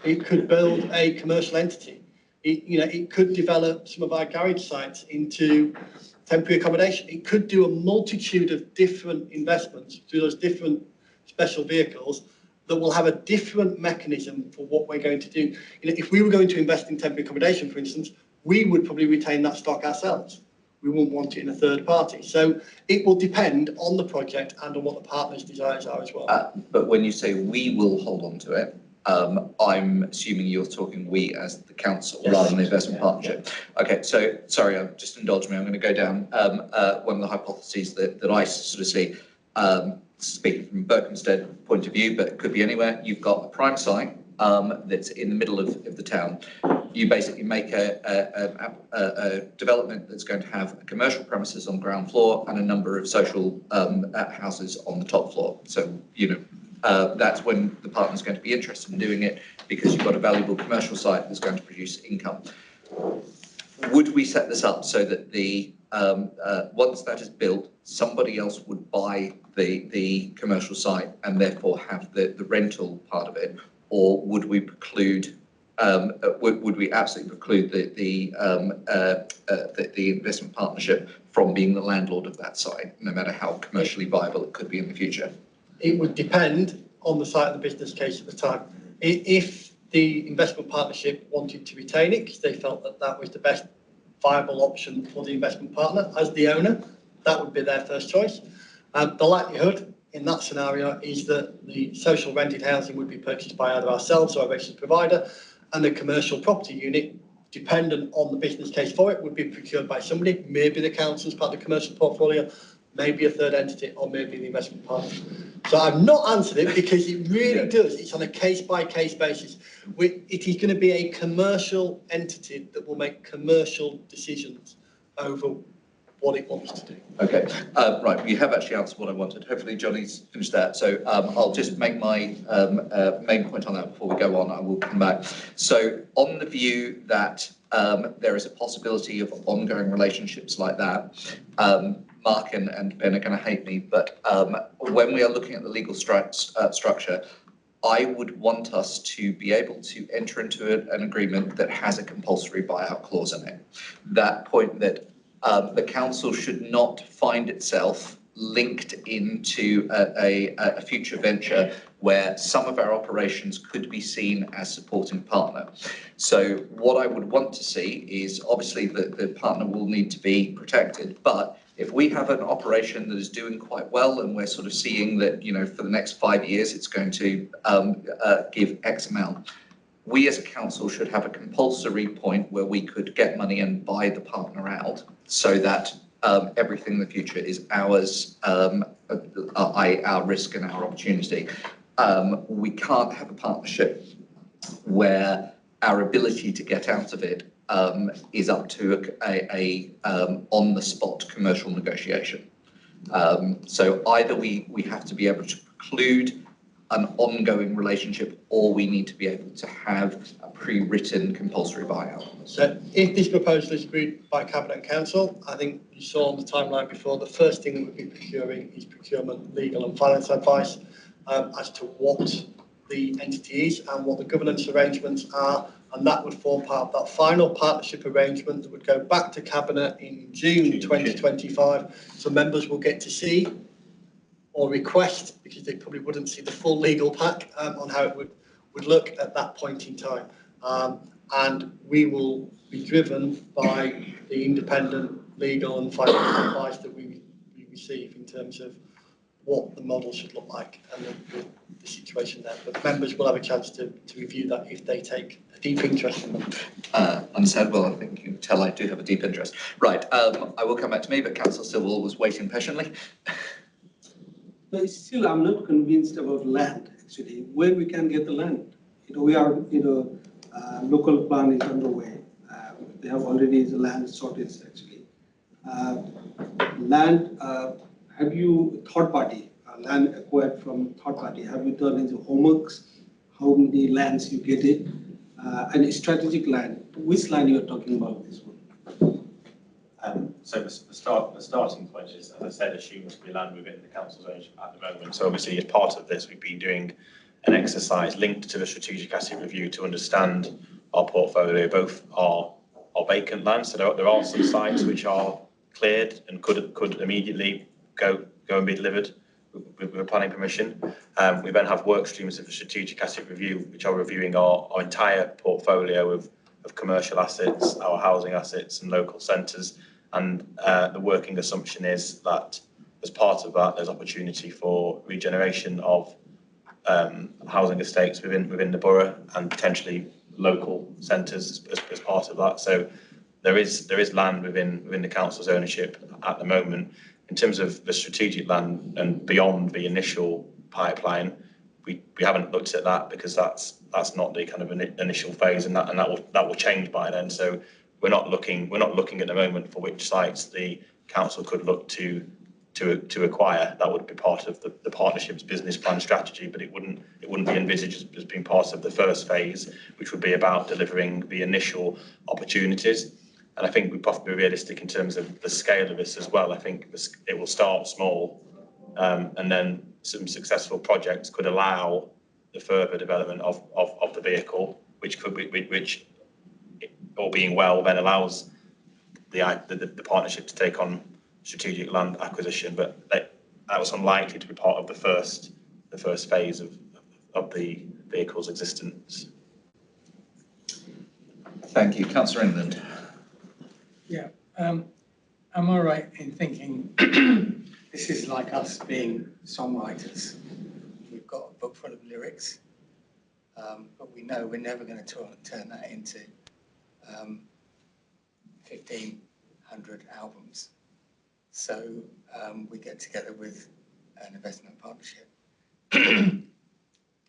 It could build a commercial entity. It could develop some of our garage sites into temporary accommodation. It could do a multitude of different investments through those different special vehicles that will have a different mechanism for what we're going to do. If we were going to invest in temporary accommodation, for instance, we would probably retain that stock ourselves. We wouldn't want it in a third party. So it will depend on the project and on what the partner's desires are as well.
But when you say we will hold on to it, I'm assuming you're talking we as the council rather than the investment partnership. Okay, so sorry, just indulge me. I'm going to go down one of the hypotheses that I sort of see, speaking from Berkhamsted point of view, but it could be anywhere. You've got a prime site that's in the middle of the town. You basically make a development that's going to have commercial premises on the ground floor and a number of social houses on the top floor. So, that's when the partner's going to be interested in doing it, because you've got a valuable commercial site that's going to produce income. Would we set this up so that once that is built, somebody else would buy the commercial site and therefore have the rental part of it, or would we preclude? Would we absolutely preclude the investment partnership from being the landlord of that site, no matter how commercially viable it could be in the future?
It would depend on the site of the business case at the time. If the investment partnership wanted to retain it because they felt that that was the best viable option for the investment partner as the owner, that would be their first choice. The likelihood in that scenario is that the social rented housing would be purchased by either ourselves or a registered provider, and the commercial property unit, dependent on the business case for it, would be procured by somebody, maybe the council as part of the commercial portfolio, maybe a third entity, or maybe the investment partner. So I've not answered it because it really does. It's on a case-by-case basis. It is going to be a commercial entity that will make commercial decisions over what it wants to do.
Okay, right, you have actually answered what I wanted. Hopefully Johnny's finished that. So I'll just make my main point on that before we go on. I will come back. So on the view that there is a possibility of ongoing relationships like that, Mark and Ben are going to hate me, but when we are looking at the legal structure, I would want us to be able to enter into an agreement that has a compulsory buyout clause in it. That point that the council should not find itself linked into a future venture where some of our operations could be seen as supporting partner. So what I would want to see is obviously the partner will need to be protected, but if we have an operation that is doing quite well and we're sort of seeing that, you know, for the next 5 years it's going to give X amount, we as a council should have a compulsory point where we could get money and buy the partner out so that everything in the future is ours, our risk and our opportunity. We can't have a partnership where our ability to get out of it is up to a on-the-spot commercial negotiation. So either we have to be able to preclude an ongoing relationship, or we need to be able to have a pre-written compulsory buyout.
So if this proposal is agreed by Cabinet and Council, I think you saw on the timeline before, the first thing that we'll be procuring is procurement, legal and finance advice as to what the entity is and what the governance arrangements are, and that would form part of that final partnership arrangement that would go back to Cabinet in June 2025. So members will get to see or request, because they probably wouldn't see the full legal pack on how it would look at that point in time. And we will be driven by the independent legal and financial advice that we receive in terms of what the model should look like and the situation there. But members will have a chance to review that if they take a deep interest in them.
Understand. Well, I think you can tell I do have a deep interest. Right, I will come back to me, but Councillor Stillwell was waiting patiently.
But still, I'm not convinced about land, actually, where we can get the land. You know, we are, local plan is underway. They have already the land shortage, actually. Land, have you, third party, land acquired from third party, have you done any homeworks? How many lands you get it? And strategic land, which land you are talking about this one?
So the starting point is, as I said, assumes to be land within the council's ownership at the moment. So obviously, as part of this, we've been doing an exercise linked to the strategic asset review to understand our portfolio. Both are vacant land, so there are some sites which are cleared and could immediately go and be delivered with planning permission. We then have work streams of the strategic asset review, which are reviewing our entire portfolio of commercial assets, our housing assets and local centres. And the working assumption is that as part of that, there's opportunity for regeneration of housing estates within the borough and potentially local centres as part of that. So there is land within the council's ownership at the moment. In terms of the strategic land and beyond the initial pipeline, we haven't looked at that because that's not the kind of initial phase, and that will change by then. So we're not looking at the moment for which sites the council could look to acquire. That would be part of the partnership's business plan strategy, but it wouldn't be envisaged as being part of the first phase, which would be about delivering the initial opportunities. And I think we'd probably be realistic in terms of the scale of this as well. I think it will start small, and then some successful projects could allow the further development of the vehicle, which all being well, then allows the partnership to take on strategic land acquisition. But that was unlikely to be part of the first phase of the vehicle's existence.
Thank you. Councillor England.
Yeah, am I right in thinking this is like us being songwriters? We've got a book full of lyrics, but we know we're never going to turn that into 1,500 albums. So we get together with an investment partnership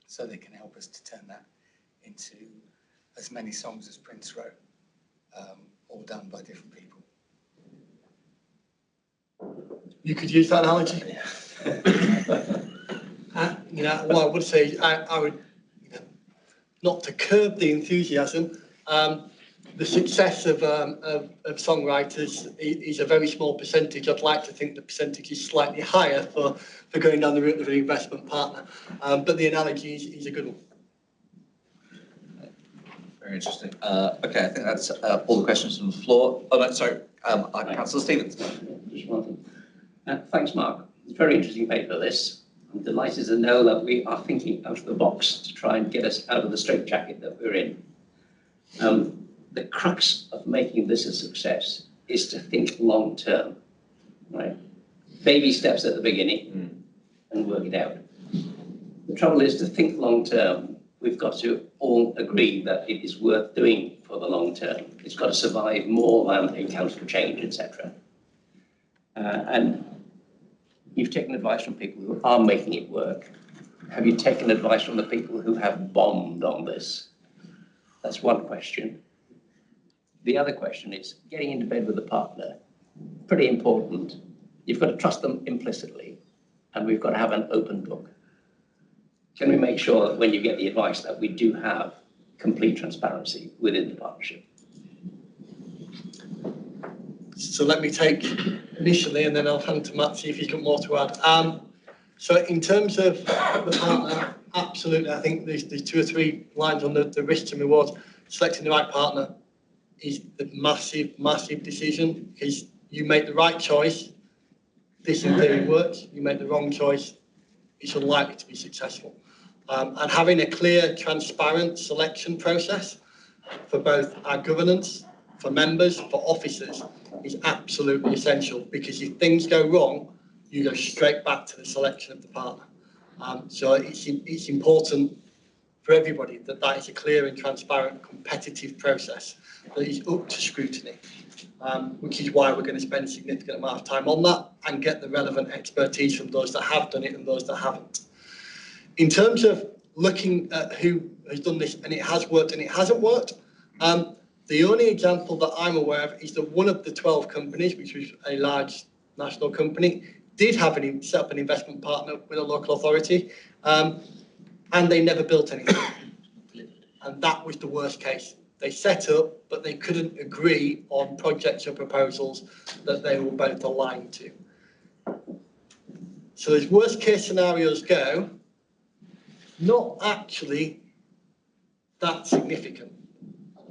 so they can help us to turn that into as many songs as Prince wrote, all done by different people.
You could use that analogy. You know, what I would say, I would, you know, not to curb the enthusiasm, the success of songwriters is a very small percentage. I'd like to think the percentage is slightly higher for going down the route of an investment partner. But the analogy is a good one.
Very interesting. Okay, I think that's all the questions from the floor. Oh, no, sorry, Councillor Stevens.
Just one thing. Thanks, Mark. It's a very interesting paper, this. I'm delighted to know that we are thinking out of the box to try and get us out of the straitjacket that we're in. The crux of making this a success is to think long term, right? Baby steps at the beginning and work it out. The trouble is to think long term, we've got to all agree that it is worth doing for the long term. It's got to survive more than a council change, etc. And you've taken advice from people who are making it work. Have you taken advice from the people who have bombed on this? That's one question. The other question is getting into bed with a partner. Pretty important. You've got to trust them implicitly, and we've got to have an open book. Can we make sure that when you get the advice that we do have complete transparency within the partnership?
So let me take initially, and then I'll hand to Matt, see if he's got more to add. So in terms of the partner, absolutely, I think there's 2 or 3 lines on the risks and rewards. Selecting the right partner is the massive decision, because you make the right choice, this in theory works. You make the wrong choice, it's unlikely to be successful. And having a clear, transparent selection process for both our governance, for members, for officers, is absolutely essential, because if things go wrong, you go straight back to the selection of the partner. So it's important for everybody that is a clear and transparent, competitive process that is up to scrutiny, which is why we're going to spend a significant amount of time on that and get the relevant expertise from those that have done it and those that haven't. In terms of looking at who has done this and it has worked and it hasn't worked, the only example that I'm aware of is that one of the 12 companies, which was a large national company, did have set up an investment partner with a local authority, and they never built anything. And that was the worst case. They set up, but they couldn't agree on projects or proposals that they were both aligned to. So as worst case scenarios go, not actually that significant,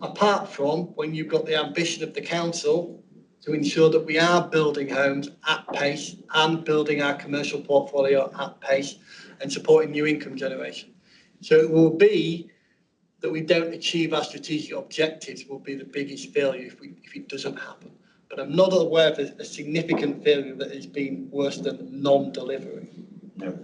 apart from when you've got the ambition of the council to ensure that we are building homes at pace and building our commercial portfolio at pace and supporting new income generation. So it will be that we don't achieve our strategic objectives will be the biggest failure if it doesn't happen. But I'm not aware of a significant failure that has been worse than non-delivery.
No.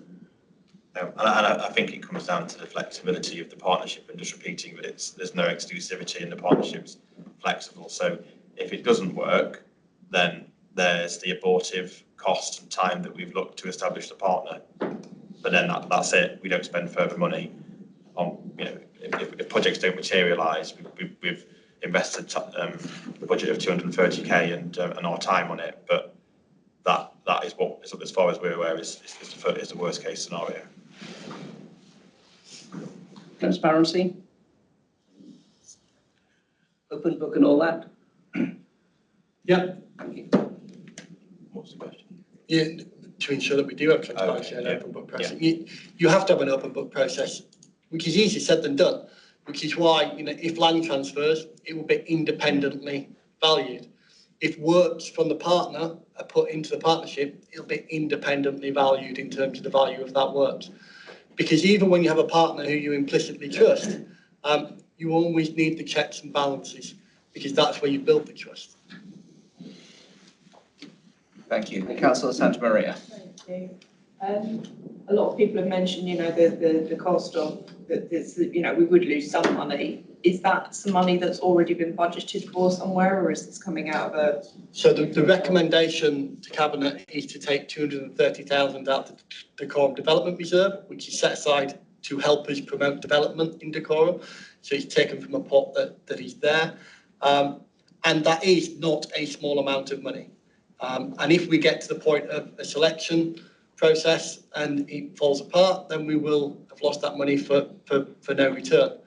And I think it comes down to the flexibility of the partnership, and just repeating that there's no exclusivity and the partnership's flexible. So if it doesn't work, then there's the abortive cost and time that we've looked to establish the partner. But then that's it. We don't spend further money on, if projects don't materialise, we've invested the budget of 230k and our time on it. But that is what, as far as we're aware, is the worst case scenario.
Transparency, open book and all that?
Yeah.
Thank you.
What's the question?
Yeah, to ensure that we do have transparency and open book process. You have to have an open book process, which is easier said than done, which is why, if land transfers, it will be independently valued. If works from the partner are put into the partnership, it'll be independently valued in terms of the value of that work. Because even when you have a partner who you implicitly trust, you always need the checks and balances because that's where you build the trust.
Thank you. Councillor Santa Maria.
Thank you. A lot of people have mentioned, you know, the cost of this, you know, we would lose some money. Is that some money that's already been budgeted for somewhere, or is this coming out of a?
So the recommendation to Cabinet is to take 230,000 out of the Dacorum Development Reserve, which is set aside to help us promote development in Dacorum. So it's taken from a pot that is there. And that is not a small amount of money. And if we get to the point of a selection process and it falls apart, then we will have lost that money for no return.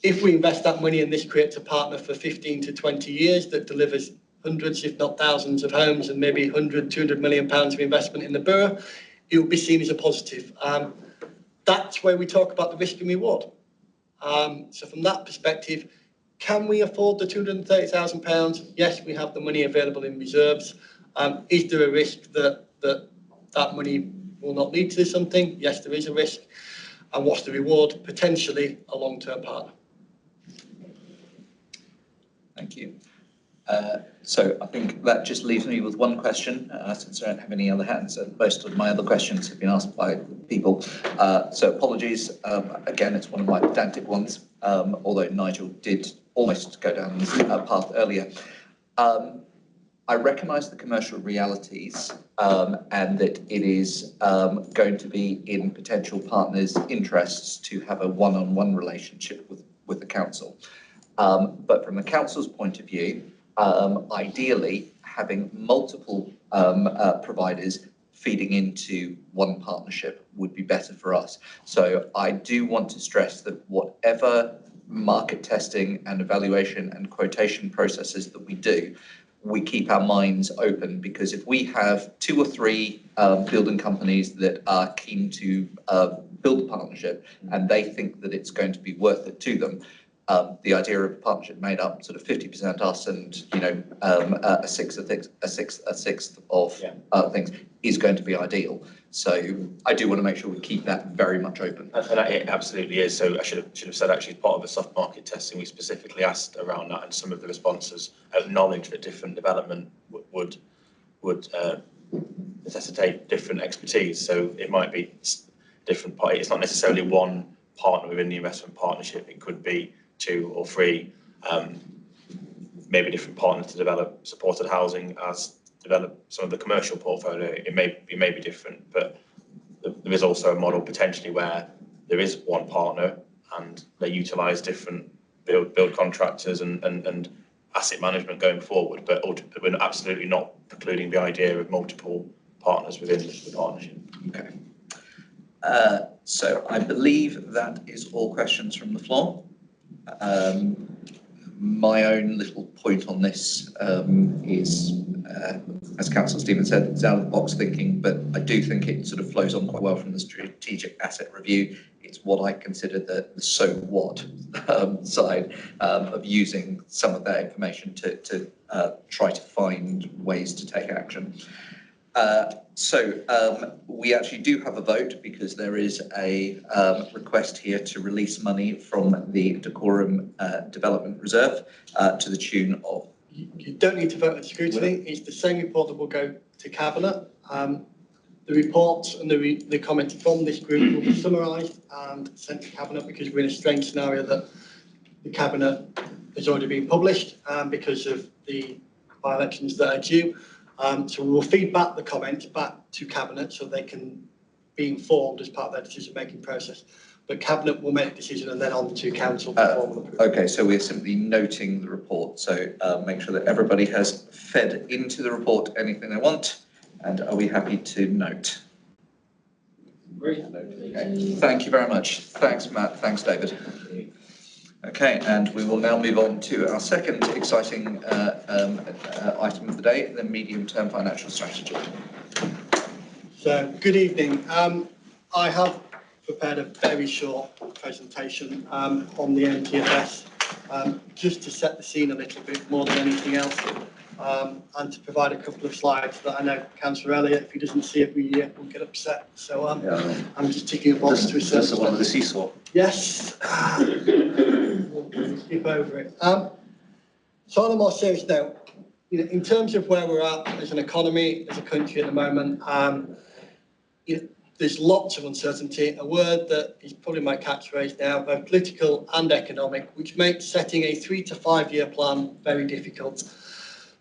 If we invest that money and this creates a partner for 15 to 20 years that delivers hundreds, if not thousands of homes and maybe 100, 200 million pounds of investment in the borough, it will be seen as a positive. That's where we talk about the risk and reward. So from that perspective, can we afford the £230,000? Yes, we have the money available in reserves. Is there a risk that money will not lead to something? Yes, there is a risk. And what's the reward? Potentially a long-term partner.
Thank you. So I think that just leaves me with one question, since I don't have any other hands, and most of my other questions have been asked by people. So apologies. Again, it's one of my pedantic ones, although Nigel did almost go down this path earlier. I recognise the commercial realities and that it is going to be in potential partners' interests to have a one-on-one relationship with the council. But from the council's point of view, ideally having multiple providers feeding into one partnership would be better for us. So I do want to stress that whatever market testing and evaluation and quotation processes that we do, we keep our minds open, because if we have 2 or 3 building companies that are keen to build a partnership and they think that it's going to be worth it to them, the idea of a partnership made up sort of 50% us and, you know, a sixth of things is going to be ideal. So I do want to make sure we keep that very much open.
And it absolutely is. So I should have said, actually, as part of the soft market testing, we specifically asked around that, and some of the responses acknowledged that different development would necessitate different expertise. So it might be different parties. It's not necessarily one partner within the investment partnership. It could be 2 or 3, maybe different partners to develop supported housing as develop some of the commercial portfolio. It may be different, but there is also a model potentially where there is one partner and they utilise different build contractors and asset management going forward. But we're absolutely not precluding the idea of multiple partners within the partnership.
Okay. So I believe that is all questions from the floor. My own little point on this is, as Councillor Stevens said, it's out of the box thinking, but I do think it sort of flows on quite well from the strategic asset review. It's what I consider the so what side of using some of that information to try to find ways to take action. So we actually do have a vote, because there is a request here to release money from the Dacorum Development Reserve to the tune of...
You don't need to vote on scrutiny. It's the same report that will go to Cabinet. The reports and the comments from this group will be summarised and sent to Cabinet, because we're in a strange scenario that the Cabinet has already been published because of the by-elections that are due. So we will feed back the comments back to Cabinet so they can be informed as part of their decision-making process. But Cabinet will make a decision and then on to Council for formal approval.
Okay, so we're simply noting the report. So make sure that everybody has fed into the report anything they want. And are we happy to note? Okay. Thank you very much. Thanks, Matt. Thanks, David. Okay, and we will now move on to our second exciting item of the day, the medium-term financial strategy.
So, good evening. I have prepared a very short presentation on the MTFS, just to set the scene a little bit more than anything else, and to provide a couple of slides that I know Councillor Elliott, if he doesn't see every year, will get upset. So I'm just ticking a box to a certain extent.
That's the one with the seesaw.
Yes. skip over it. So on a more serious note, in terms of where we're at as an economy, as a country at the moment, there's lots of uncertainty, a word that is probably my catchphrase now, both political and economic, which makes setting a 3 to 5 year plan very difficult.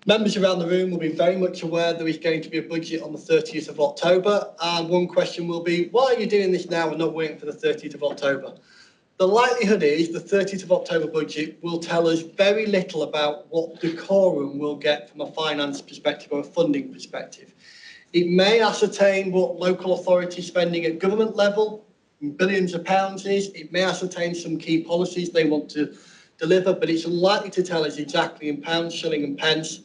Members around the room will be very much aware there is going to be a budget on the 30th of October, and one question will be, why are you doing this now and not waiting for the 30th of October? The likelihood is the 30th of October budget will tell us very little about what Dacorum will get from a finance perspective or a funding perspective. It may ascertain what local authority spending at government level, in billions of pounds is. It may ascertain some key policies they want to deliver, but it's unlikely to tell us exactly in pounds, shilling and pence,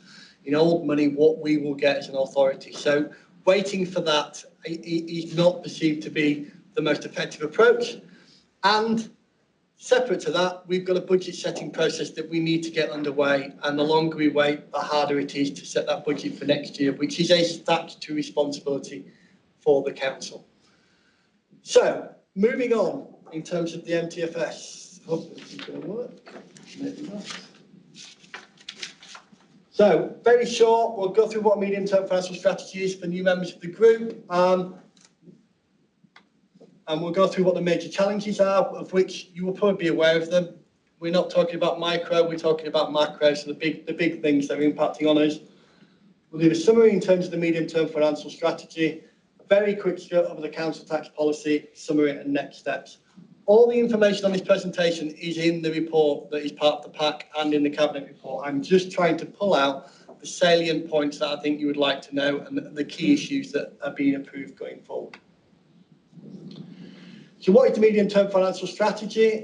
in old money, what we will get as an authority. So waiting for that is not perceived to be the most effective approach. And separate to that, we've got a budget setting process that we need to get underway, and the longer we wait, the harder it is to set that budget for next year, which is a statutory responsibility for the council. So, moving on in terms of the MTFS. Hopefully this is going to work. Maybe not. So, very short, we'll go through what medium-term financial strategy is for new members of the group. And we'll go through what the major challenges are, of which you will probably be aware of them. We're not talking about micro, we're talking about macro, so the big things that are impacting on us. We'll do a summary in terms of the medium-term financial strategy, a very quick scope over the council tax policy, summary and next steps. All the information on this presentation is in the report that is part of the pack and in the cabinet report. I'm just trying to pull out the salient points that I think you would like to know and the key issues that are being approved going forward. So what is the medium-term financial strategy?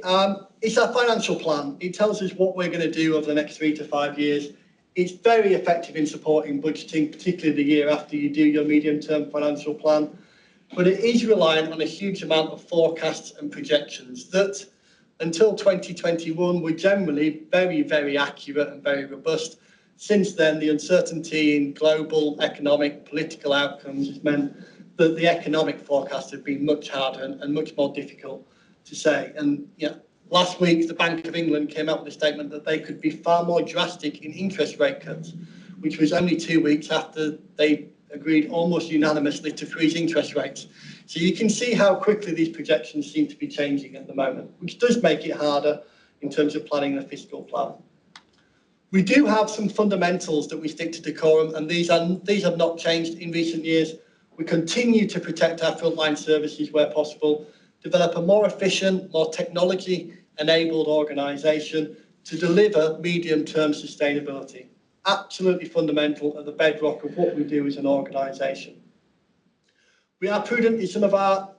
It's our financial plan. It tells us what we're going to do over the next 3 to 5 years. It's very effective in supporting budgeting, particularly the year after you do your medium-term financial plan. But it is reliant on a huge amount of forecasts and projections that, until 2021, were generally very, very accurate and very robust. Since then, the uncertainty in global economic, political outcomes has meant that the economic forecasts have been much harder and much more difficult to say. And last week, the Bank of England came out with a statement that they could be far more drastic in interest rate cuts, which was only 2 weeks after they agreed almost unanimously to freeze interest rates. So you can see how quickly these projections seem to be changing at the moment, which does make it harder in terms of planning a fiscal plan. We do have some fundamentals that we stick to Dacorum, and these have not changed in recent years. We continue to protect our frontline services where possible, develop a more efficient, more technology-enabled organisation to deliver medium-term sustainability. Absolutely fundamental at the bedrock of what we do as an organisation. We are prudent in some of our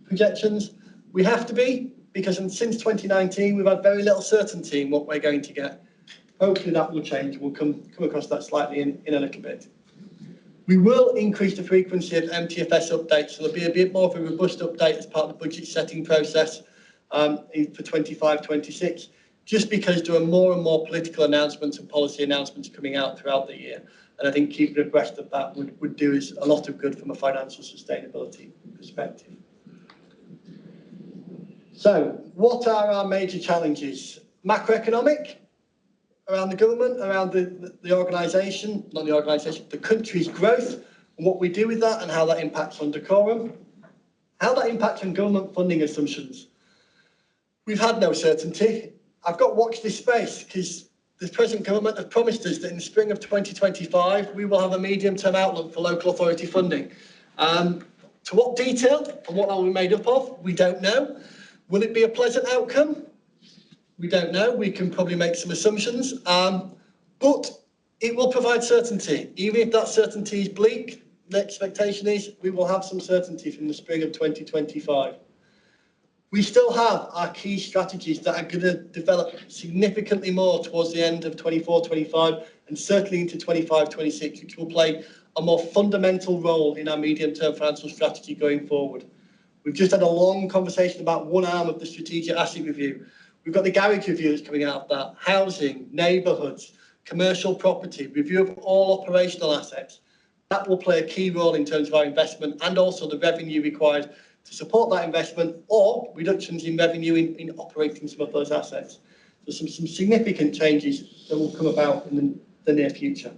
projections. We have to be, because since 2019, we've had very little certainty in what we're going to get. Hopefully that will change. We'll come across that slightly in a little bit. We will increase the frequency of MTFS updates, so there'll be a bit more of a robust update as part of the budget setting process for 25-26, just because there are more and more political announcements and policy announcements coming out throughout the year. And I think keeping abreast of that would do us a lot of good from a financial sustainability perspective. So, what are our major challenges? Macroeconomic, around the government, around the organisation, not the organisation, the country's growth, and what we do with that and how that impacts on Dacorum. How that impacts on government funding assumptions. We've had no certainty. I've got watch this space because the present government have promised us that in the spring of 2025, we will have a medium-term outlook for local authority funding. To what detail and what are we made up of? We don't know. Will it be a pleasant outcome? We don't know. We can probably make some assumptions, but it will provide certainty. Even if that certainty is bleak, the expectation is we will have some certainty from the spring of 2025. We still have our key strategies that are going to develop significantly more towards the end of 24-25 and certainly into 25-26, which will play a more fundamental role in our medium-term financial strategy going forward. We've just had a long conversation about one arm of the strategic asset review. We've got the garage review that's coming out of that, housing, neighbourhoods, commercial property, review of all operational assets. That will play a key role in terms of our investment and also the revenue required to support that investment, or reductions in revenue in operating some of those assets. So some significant changes that will come about in the near future.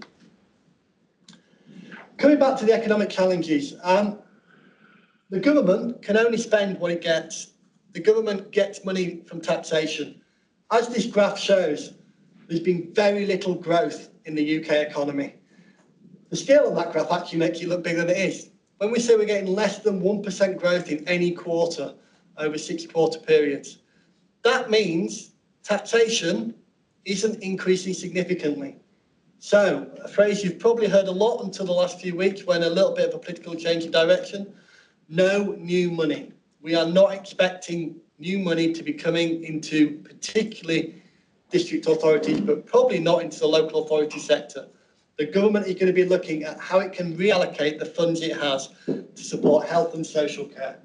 Coming back to the economic challenges, the government can only spend what it gets. The government gets money from taxation. As this graph shows, there's been very little growth in the UK economy. The scale of that graph actually makes it look bigger than it is. When we say we're getting less than 1% growth in any quarter over 6 quarter periods, that means taxation isn't increasing significantly. So, a phrase you've probably heard a lot until the last few weeks, when a little bit of a political change of direction: no new money. We are not expecting new money to be coming into particularly district authorities, but probably not into the local authority sector. The government is going to be looking at how it can reallocate the funds it has to support health and social care.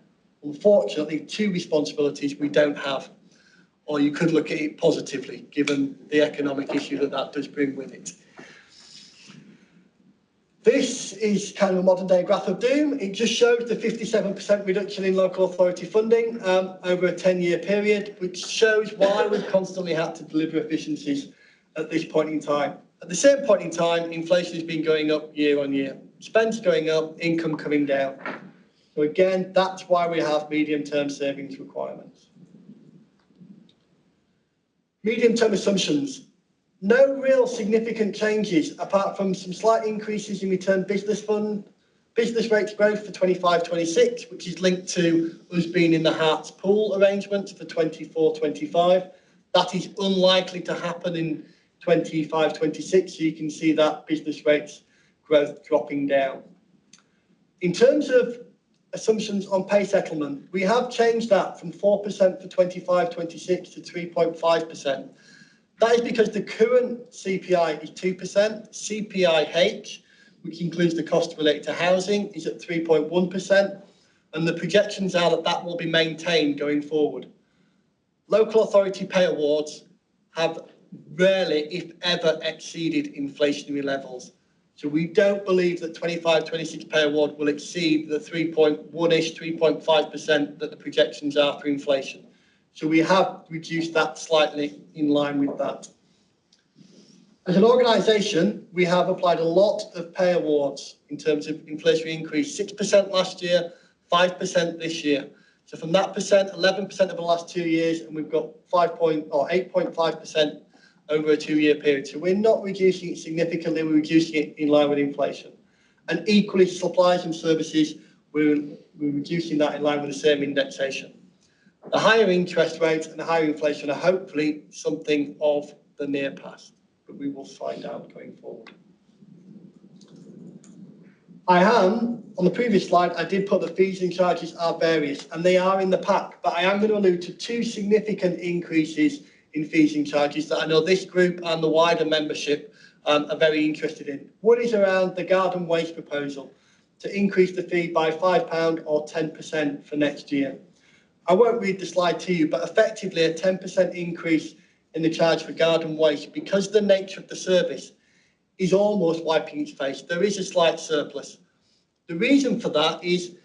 Unfortunately, 2 responsibilities we don't have, or you could look at it positively, given the economic issue that does bring with it. This is kind of a modern day graph of doom. It just shows the 57% reduction in local authority funding over a 10-year period, which shows why we've constantly had to deliver efficiencies at this point in time. At the same point in time, inflation has been going up year on year. Spend's going up, income coming down. So again, that's why we have medium-term savings requirements. Medium-term assumptions. No real significant changes apart from some slight increases in return business rates growth for 25-26, which is linked to us being in the Hearts pool arrangements for 24-25. That is unlikely to happen in 25-26, so you can see that business rates growth dropping down. In terms of assumptions on pay settlement, we have changed that from 4% for 25-26 to 3.5%. That is because the current CPI is 2%, CPIH, which includes the cost related to housing, is at 3.1%, and the projections are that that will be maintained going forward. Local authority pay awards have rarely, if ever, exceeded inflationary levels. So we don't believe that 25-26 pay award will exceed the 3.1-ish, 3.5% that the projections are for inflation. So we have reduced that slightly in line with that. As an organisation, we have applied a lot of pay awards in terms of inflationary increase, 6% last year, 5% this year. So from that percent, 11% over the last 2 years, and we've got 8.5% over a 2-year period. So we're not reducing it significantly, we're reducing it in line with inflation. And equally, supplies and services, we're reducing that in line with the same indexation. The higher interest rates and the higher inflation are hopefully something of the near past, but we will find out going forward. On the previous slide, I did put the fees and charges are various, and they are in the pack, but I am going to allude to 2 significant increases in fees and charges that I know this group and the wider membership are very interested in. One is around the garden waste proposal to increase the fee by £5 or 10% for next year. I won't read the slide to you, but effectively a 10% increase in the charge for garden waste, because the nature of the service is almost wiping its face. There is a slight surplus. The reason for that is,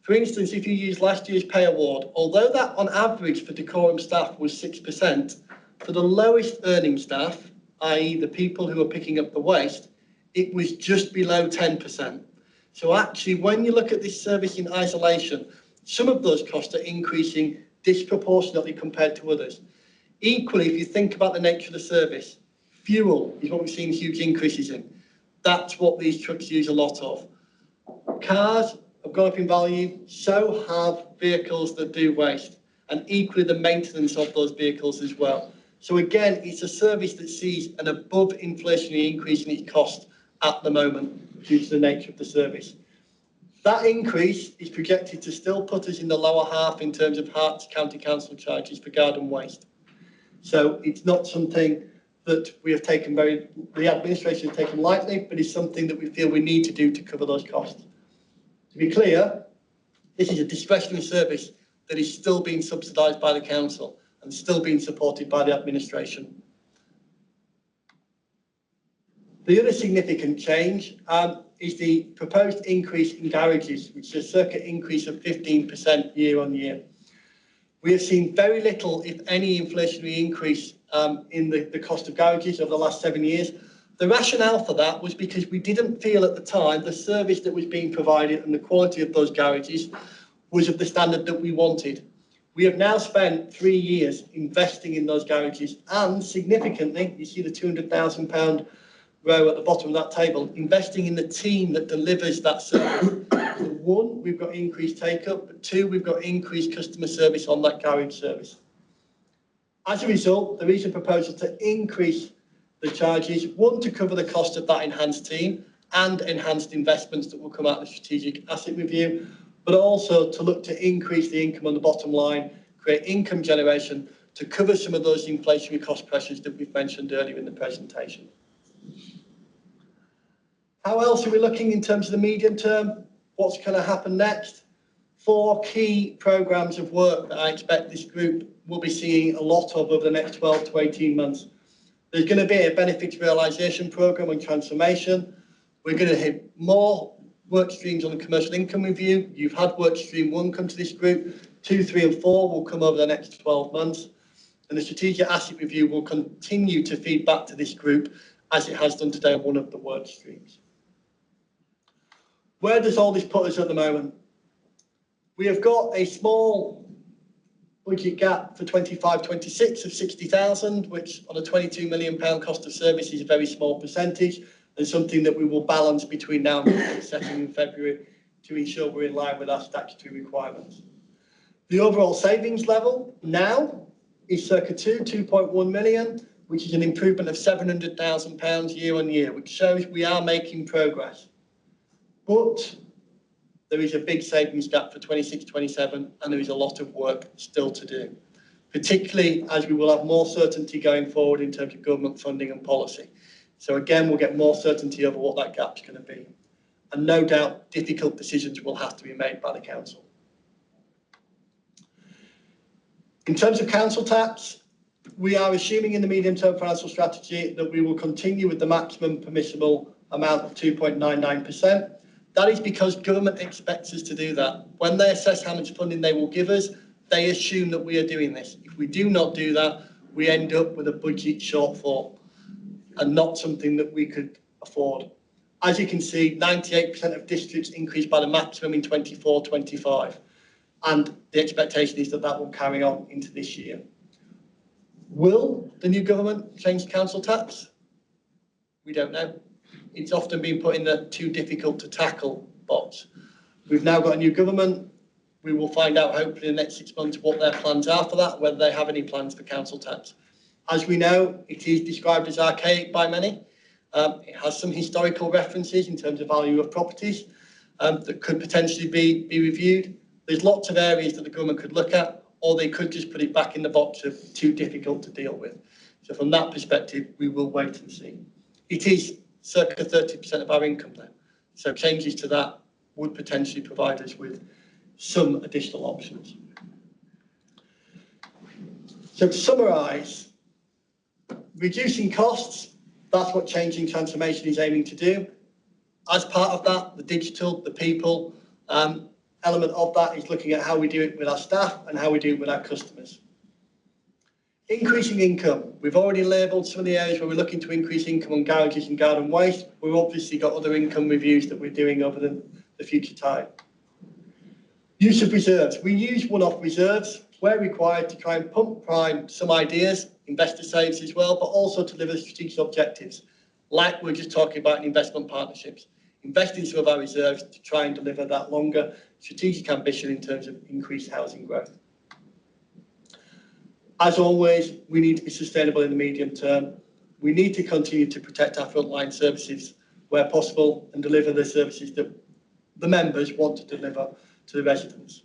for instance, if you use last year's pay award, although that on average for Dacorum staff was 6%, for the lowest earning staff, i.e. the people who are picking up the waste, it was just below 10%. So actually, when you look at this service in isolation, some of those costs are increasing disproportionately compared to others. Equally, if you think about the nature of the service, fuel is what we've seen huge increases in. That's what these trucks use a lot of. Cars have gone up in value, so have vehicles that do waste, and equally the maintenance of those vehicles as well. So again, it's a service that sees an above inflationary increase in its cost at the moment due to the nature of the service. That increase is projected to still put us in the lower half in terms of Hearts County Council charges for garden waste. So it's not something that we have taken the administration has taken lightly, but it's something that we feel we need to do to cover those costs. To be clear, this is a discretionary service that is still being subsidised by the council and still being supported by the administration. The other significant change is the proposed increase in garages, which is a circa increase of 15% year on year. We have seen very little, if any, inflationary increase in the cost of garages over the last 7 years. The rationale for that was because we didn't feel at the time the service that was being provided and the quality of those garages was of the standard that we wanted. We have now spent 3 years investing in those garages and significantly, you see the £200,000 row at the bottom of that table, investing in the team that delivers that service. So one, we've got increased take-up, but two, we've got increased customer service on that garage service. As a result, there is a proposal to increase the charges, one, to cover the cost of that enhanced team and enhanced investments that will come out of the strategic asset review, but also to look to increase the income on the bottom line, create income generation to cover some of those inflationary cost pressures that we've mentioned earlier in the presentation. How else are we looking in terms of the medium term? What's going to happen next? 4 key programmes of work that I expect this group will be seeing a lot of over the next 12 to 18 months. There's going to be a benefits realisation programme on transformation. We're going to have more work streams on the commercial income review. You've had work stream 1 come to this group. 2, 3 and 4 will come over the next 12 months. And the strategic asset review will continue to feed back to this group as it has done today on one of the work streams. Where does all this put us at the moment? We have got a small budget gap for 25-26 of 60,000, which on a £22 million cost of service is a very small percentage and something that we will balance between now and setting in February to ensure we're in line with our statutory requirements. The overall savings level now is circa 2.1 million, which is an improvement of £700,000 year on year, which shows we are making progress. But there is a big savings gap for 26-27 and there is a lot of work still to do, particularly as we will have more certainty going forward in terms of government funding and policy. So again, we'll get more certainty over what that gap's going to be. And no doubt difficult decisions will have to be made by the council. In terms of council tax, we are assuming in the medium-term financial strategy that we will continue with the maximum permissible amount of 2.99%. That is because government expects us to do that. When they assess how much funding they will give us, they assume that we are doing this. If we do not do that, we end up with a budget shortfall and not something that we could afford. As you can see, 98% of districts increased by the maximum in 24-25. And the expectation is that that will carry on into this year. Will the new government change council tax? We don't know. It's often been put in the too difficult to tackle box. We've now got a new government. We will find out hopefully in the next 6 months what their plans are for that, whether they have any plans for council tax. As we know, it is described as archaic by many. It has some historical references in terms of value of properties that could potentially be reviewed. There's lots of areas that the government could look at, or they could just put it back in the box of too difficult to deal with. So from that perspective, we will wait and see. It is circa 30% of our income there. So changes to that would potentially provide us with some additional options. So to summarise, reducing costs, that's what changing transformation is aiming to do. As part of that, the digital, the people element of that is looking at how we do it with our staff and how we do it with our customers. Increasing income. We've already labelled some of the areas where we're looking to increase income on garages and garden waste. We've obviously got other income reviews that we're doing over the future time. Use of reserves. We use one-off reserves where required to try and pump prime some ideas, investor saves as well, but also to deliver strategic objectives, like we're just talking about in investment partnerships. Invest in some of our reserves to try and deliver that longer strategic ambition in terms of increased housing growth. As always, we need to be sustainable in the medium term. We need to continue to protect our frontline services where possible and deliver the services that the members want to deliver to the residents.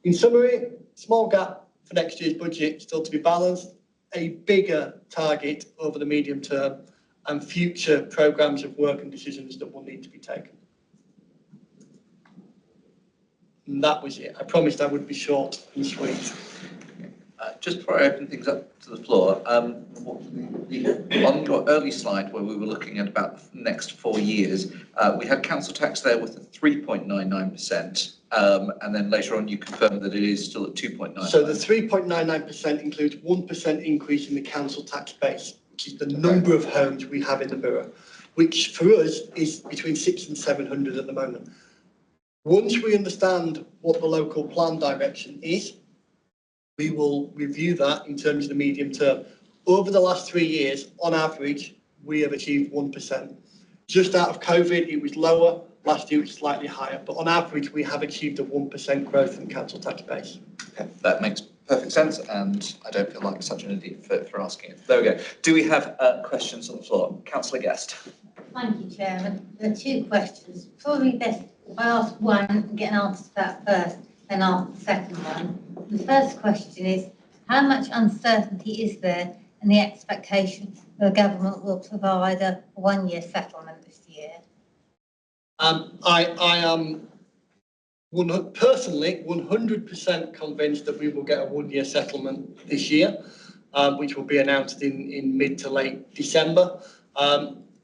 In summary, small gap for next year's budget still to be balanced, a bigger target over the medium term and future programmes of work and decisions that will need to be taken. And that was it. I promised I would be short and sweet.
Just before I open things up to the floor, on your early slide where we were looking at about the next 4 years, we had council tax there with a 3.99%, and then later on you confirmed that it is still at 2.99%.
So the 3.99% includes 1% increase in the council tax base, which is the number of homes we have in the borough, which for us is between 600 and 700 at the moment. Once we understand what the local plan direction is, we will review that in terms of the medium term. Over the last 3 years, on average, we have achieved 1%. Just out of COVID, it was lower. Last year, it was slightly higher. But on average, we have achieved a 1% growth in council tax base.
Okay, that makes perfect sense, and I don't feel like such an idiot for asking it. There we go. Do we have questions on the floor? Councillor Guest.
Thank you, Chairman. There are 2 questions. Probably best if I ask one and get an answer to that first, then ask the second one. The first question is, how much uncertainty is there in the expectation the government will provide a 1-year settlement this year?
I am personally 100% convinced that we will get a 1-year settlement this year, which will be announced in mid to late December.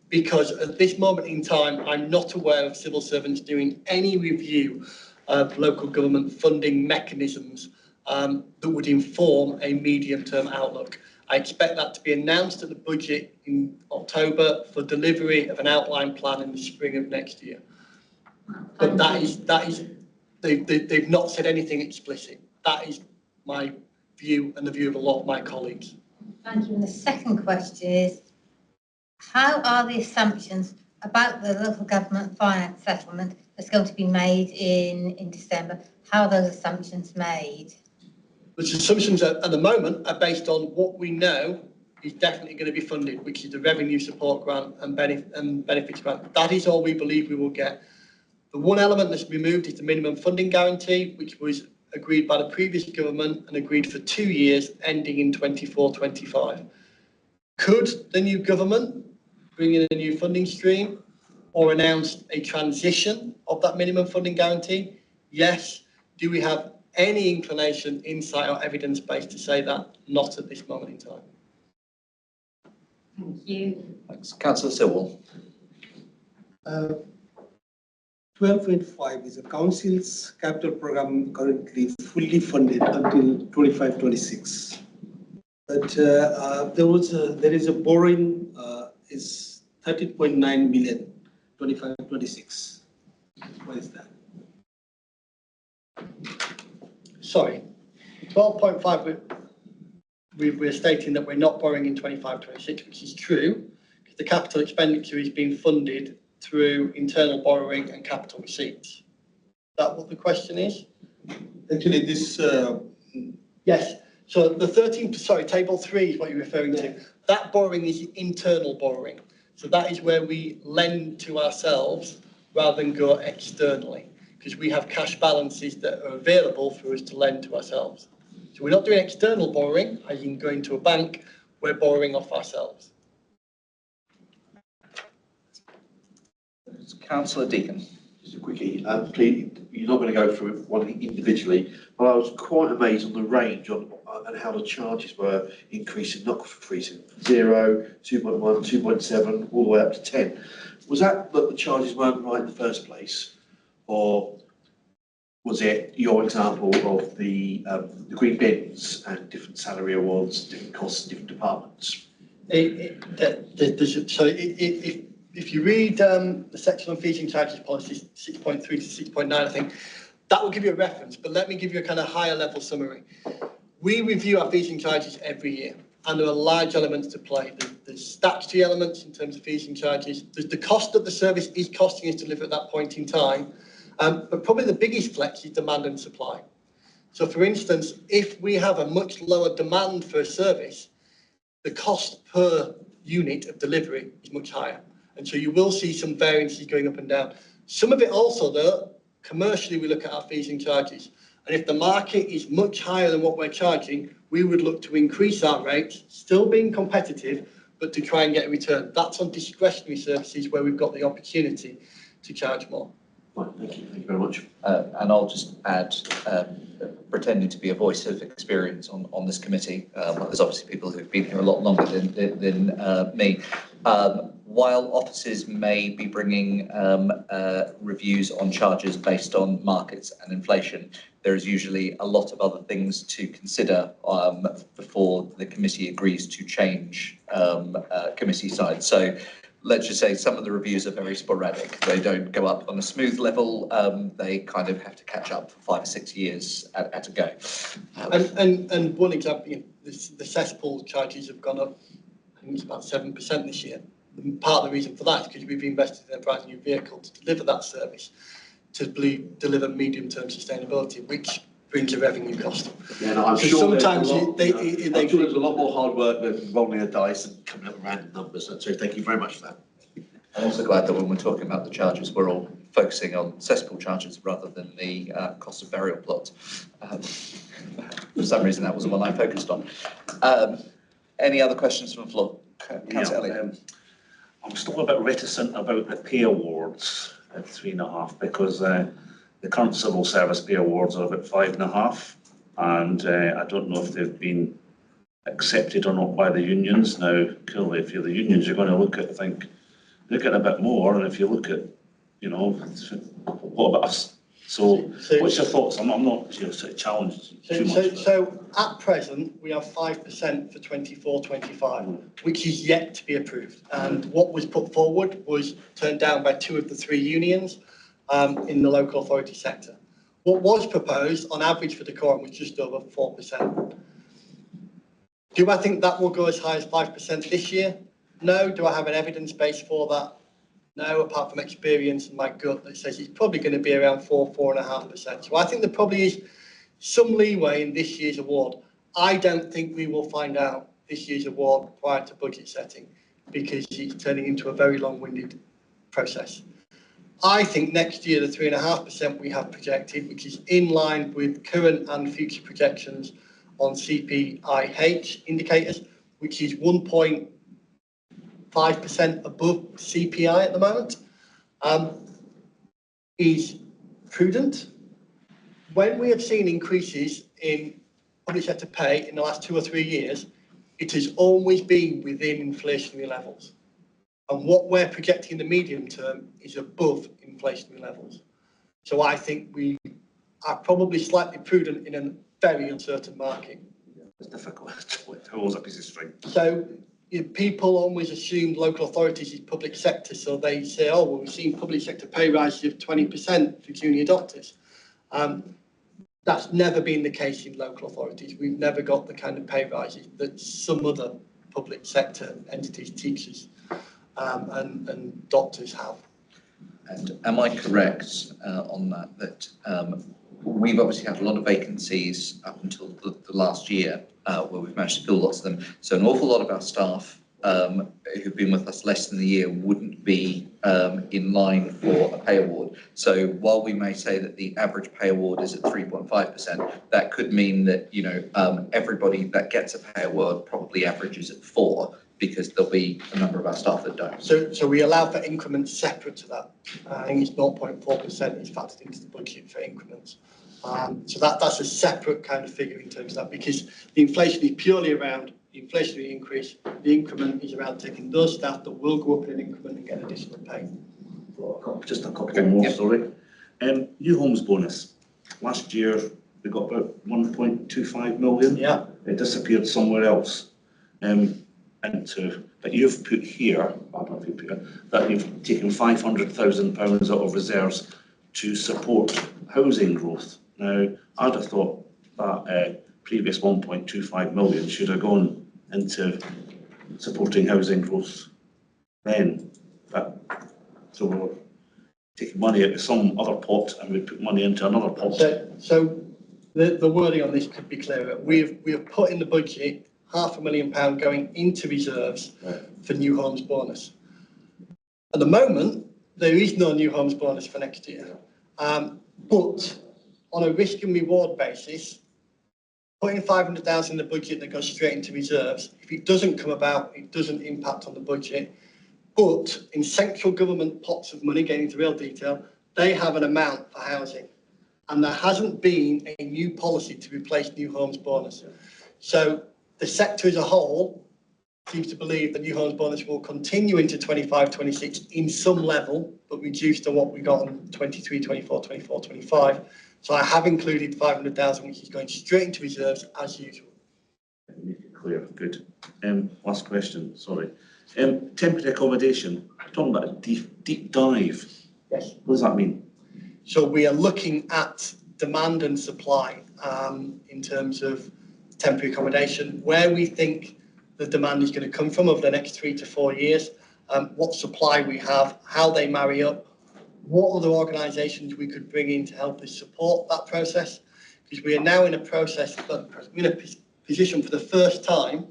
Because at this moment in time, I'm not aware of civil servants doing any review of local government funding mechanisms that would inform a medium-term outlook. I expect that to be announced at the budget in October for delivery of an outline plan in the spring of next year. But they've not said anything explicit. That is my view and the view of a lot of my colleagues.
Thank you. And the second question is, how are the assumptions about the local government finance settlement that's going to be made in December, how are those assumptions made?
The assumptions at the moment are based on what we know is definitely going to be funded, which is the revenue support grant and benefits grant. That is all we believe we will get. The one element that's removed is the minimum funding guarantee, which was agreed by the previous government and agreed for 2 years, ending in 24-25. Could the new government bring in a new funding stream or announce a transition of that minimum funding guarantee? Yes. Do we have any inclination, insight or evidence base to say that? Not at this moment in time.
Thank you.
Thanks. Councillor Sewell.
12.5 is a council's capital program currently fully funded until 25-26. But there is a borrowing is 13.9 million, 25-26. What is that?
Sorry, 12.5, we're stating that we're not borrowing in 25-26, which is true, because the capital expenditure is being funded through internal borrowing and capital receipts. Is that what the question is?
Actually, this...
Yes, so the table 3 is what you're referring to. That borrowing is internal borrowing. So that is where we lend to ourselves rather than go externally, because we have cash balances that are available for us to lend to ourselves. So we're not doing external borrowing, as in going to a bank, we're borrowing off ourselves.
Councillor Deacon.
Just a quickie, please, you're not going to go through one individually, but I was quite amazed on the range and how the charges were increasing, not increasing, 0, 2.1, 2.7, all the way up to 10. Was that the charges weren't right in the first place? Or was it your example of the green bins and different salary awards, different costs in different departments?
If you read the section on fees and charges policy 6.3 to 6.9, I think that will give you a reference, but let me give you a kind of higher level summary. We review our fees and charges every year, and there are large elements to play. There's statutory elements in terms of fees and charges. There's the cost that the service is costing us to deliver at that point in time. But probably the biggest flex is demand and supply. So for instance, if we have a much lower demand for a service, the cost per unit of delivery is much higher. And so you will see some variances going up and down. Some of it also, though, commercially, we look at our fees and charges. And if the market is much higher than what we're charging, we would look to increase our rates, still being competitive, but to try and get a return. That's on discretionary services where we've got the opportunity to charge more.
Right, thank you very much.
And I'll just add, pretending to be a voice of experience on this committee, there's obviously people who've been here a lot longer than me. While offices may be bringing reviews on charges based on markets and inflation, there is usually a lot of other things to consider before the committee agrees to change committee side. So let's just say some of the reviews are very sporadic. They don't go up on a smooth level. They kind of have to catch up for 5 or 6 years at a go.
And one example, the cesspool charges have gone up, I think it's about 7% this year. Part of the reason for that is because we've invested in a brand new vehicle to deliver that service, to deliver medium-term sustainability, which brings a revenue cost.
Yeah, no, I'm
So
sure
sometimes
I'm
they
sure there's a lot more hard work than rolling a dice and coming up with random numbers. So thank you very much for that.
I'm also glad that when we're talking about the charges, we're all focusing on cesspool charges rather than the cost of burial plot. For some reason, that was the one I focused on. Any other questions from the floor? Councillor Elliott.
I'm still a bit reticent about the pay awards at 3.5 because the current civil service pay awards are about 5.5, and I don't know if they've been accepted or not by the unions. Now, clearly, if you're the unions, you're going to look at a bit more, and if you look at, what about us? So what's your thoughts? I'm not sort of challenged too much.
So at present, we have 5% for 24-25, which is yet to be approved. And what was put forward was turned down by 2 of the 3 unions in the local authority sector. What was proposed on average for Dacorum was just over 4%. Do I think that will go as high as 5% this year? No. Do I have an evidence base for that? No, apart from experience and my gut that says it's probably going to be around 4.5%. So I think there probably is some leeway in this year's award. I don't think we will find out this year's award prior to budget setting because it's turning into a very long-winded process. I think next year the 3.5% we have projected, which is in line with current and future projections on CPIH indicators, which is 1.5% above CPI at the moment, is prudent. When we have seen increases in public sector pay in the last 2 or 3 years, it has always been within inflationary levels. And what we're projecting in the medium term is above inflationary levels. So I think we are probably slightly prudent in a very uncertain market.
It's difficult. It holds a piece of string.
So people always assume local authorities is public sector, so they say, oh, well, we've seen public sector pay rises of 20% for junior doctors. That's never been the case in local authorities. We've never got the kind of pay rises that some other public sector entities, teachers and doctors have.
And am I correct on that we've obviously had a lot of vacancies up until the last year where we've managed to fill lots of them. So an awful lot of our staff who've been with us less than a year wouldn't be in line for a pay award. So while we may say that the average pay award is at 3.5%, that could mean that, everybody that gets a pay award probably averages at 4%, because there'll be a number of our staff that don't.
So we allow for increments separate to that. I think it's 0.4% is factored into the budget for increments. So that's a separate kind of figure in terms of that, because the inflation is purely around the inflationary increase. The increment is around taking those staff that will go up in an increment and get additional pay.
Just a couple more, sorry. New homes bonus. Last year, we got about 1.25 million.
Yeah.
It disappeared somewhere else. But you've put here, I don't know if you put here, that you've taken £500,000 out of reserves to support housing growth. Now, I'd have thought that previous 1.25 million should have gone into supporting housing growth then. So we're taking money out of some other pot and we put money into another pot.
So the wording on this could be clearer. We have put in the budget £500,000 going into reserves for new homes bonus. At the moment, there is no new homes bonus for next year. But on a risk and reward basis, putting 500,000 in the budget that goes straight into reserves, if it doesn't come about, it doesn't impact on the budget. But in central government pots of money, getting into real detail, they have an amount for housing. And there hasn't been a new policy to replace new homes bonus. So the sector as a whole seems to believe that new homes bonus will continue into 25-26 in some level, but reduced to what we got on 23-24-24-25. So I have included 500,000, which is going straight into reserves as usual.
Make it clear, good. Last question, sorry. Temporary accommodation, talking about a deep dive.
Yes.
What does that mean?
So we are looking at demand and supply in terms of temporary accommodation, where we think the demand is going to come from over the next 3 to 4 years, what supply we have, how they marry up, what other organisations we could bring in to help us support that process, because we are now in a process, we're in a position for the first time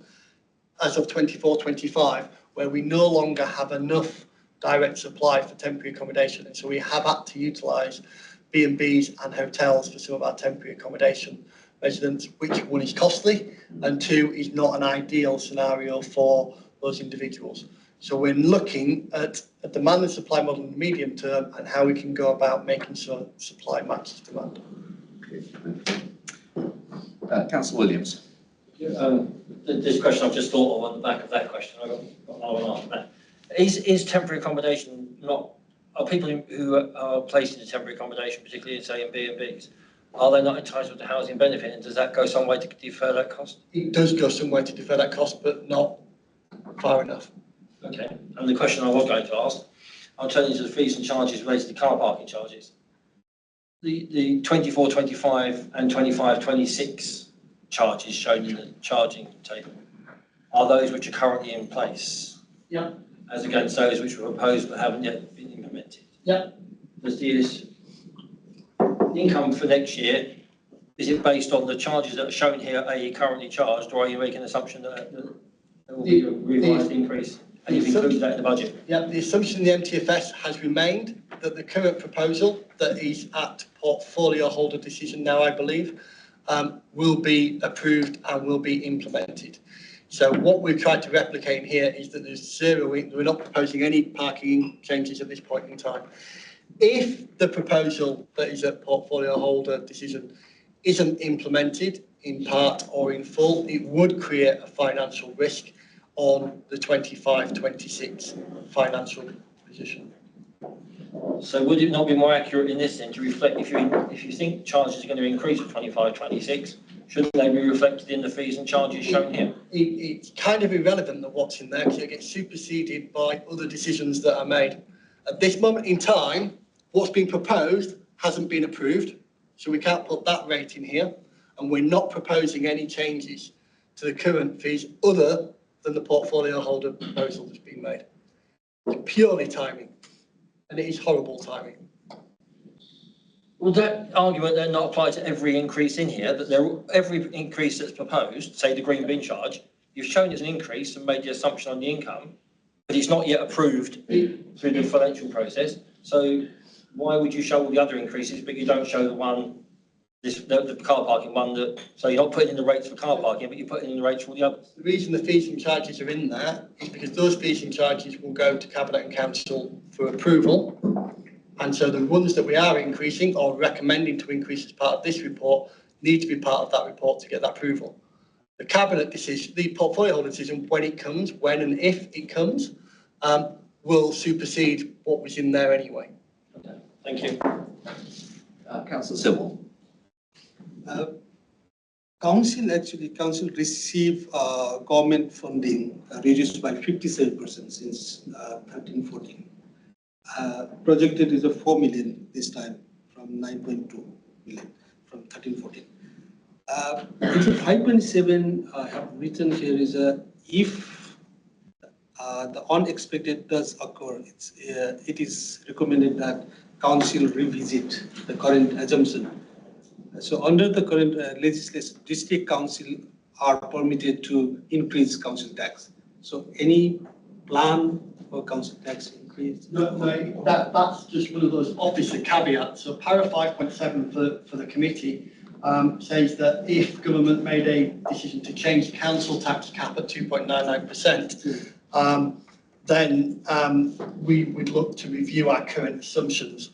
as of 24-25, where we no longer have enough direct supply for temporary accommodation, and so we have had to utilise B&Bs and hotels for some of our temporary accommodation residents, which one is costly and two is not an ideal scenario for those individuals. So we're looking at a demand and supply model in the medium term and how we can go about making sure supply matches demand.
Councillor Williams.
This question I've just thought of on the back of that question, I've got another one after that. Is temporary accommodation not, are people who are placed in temporary accommodation, particularly in, say, in B&Bs, are they not entitled to housing benefit, and does that go some way to defer that cost?
It does go some way to defer that cost, but not far enough.
Okay, and the question I was going to ask, I'm turning to the fees and charges related to car parking charges. The 24-25 and 25-26 charges shown in the charging table are those which are currently in place?
Yeah.
As against those which were proposed but haven't yet been implemented?
Yeah.
Does the income for next year, is it based on the charges that are shown here, i.e. currently charged, or are you making an assumption that there will be a revised increase? And you've included that in the budget?
Yeah, the assumption in the MTFS has remained that the current proposal that is at portfolio holder decision now, I believe, will be approved and will be implemented. So what we've tried to replicate here is that there's zero, we're not proposing any parking changes at this point in time. If the proposal that is at portfolio holder decision isn't implemented in part or in full, it would create a financial risk on the 25-26 financial position.
So would it not be more accurate in this then to reflect, if you think charges are going to increase for 25-26, shouldn't they be reflected in the fees and charges shown here?
It's kind of irrelevant that what's in there because it gets superseded by other decisions that are made. At this moment in time, what's been proposed hasn't been approved, so we can't put that rate in here, and we're not proposing any changes to the current fees other than the portfolio holder proposal that's been made. It's purely timing, and it is horrible timing.
Will that argument then not apply to every increase in here, that every increase that's proposed, say the green bin charge, you've shown it's an increase and made the assumption on the income, but it's not yet approved through the financial process, so why would you show all the other increases but you don't show the one, the car parking one, that, so you're not putting in the rates for car parking but you're putting in the rates for all the others?
The reason the fees and charges are in there is because those fees and charges will go to Cabinet and Council for approval. And so the ones that we are increasing or recommending to increase as part of this report need to be part of that report to get that approval. The Cabinet decision, the portfolio holder decision, when it comes, when and if it comes, will supersede what was in there anyway.
Okay, thank you.
Councillor Sewell.
Council receive government funding reduced by 57% since 13-14. Projected is a 4 million this time from 9.2 million from 13-14. It's a 5.7 I have written here is if the unexpected does occur, it is recommended that council revisit the current assumption. So under the current legislation, district council are permitted to increase council tax. So any plan for council tax increase?
No, that's just one of those officer caveats. So para 5.7 for the committee says that if government made a decision to change the council tax cap at 2.99%, then we would look to review our current assumptions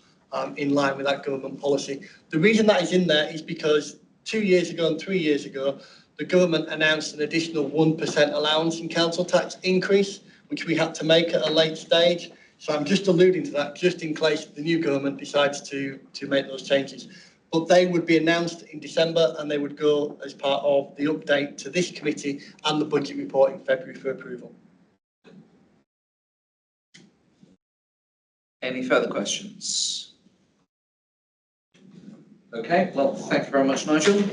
in line with that government policy. The reason that is in there is because 2 years ago and 3 years ago, the government announced an additional 1% allowance in council tax increase, which we had to make at a late stage. So I'm just alluding to that just in case the new government decides to make those changes. But they would be announced in December and they would go as part of the update to this committee and the budget report in February for approval.
Any further questions? Okay, well, thank you very much, Nigel.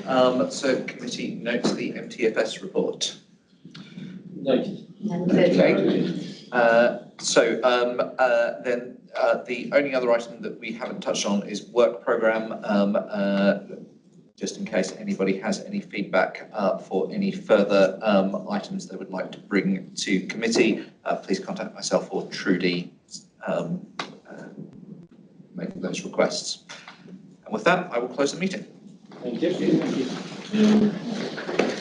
So committee notes the MTFS report.
Noted.
Okay. Then the only other item that we haven't touched on is work programme. Just in case anybody has any feedback for any further items they would like to bring to committee, please contact myself or Trudy making those requests. And with that, I will close the meeting.
Thank you. Thank you.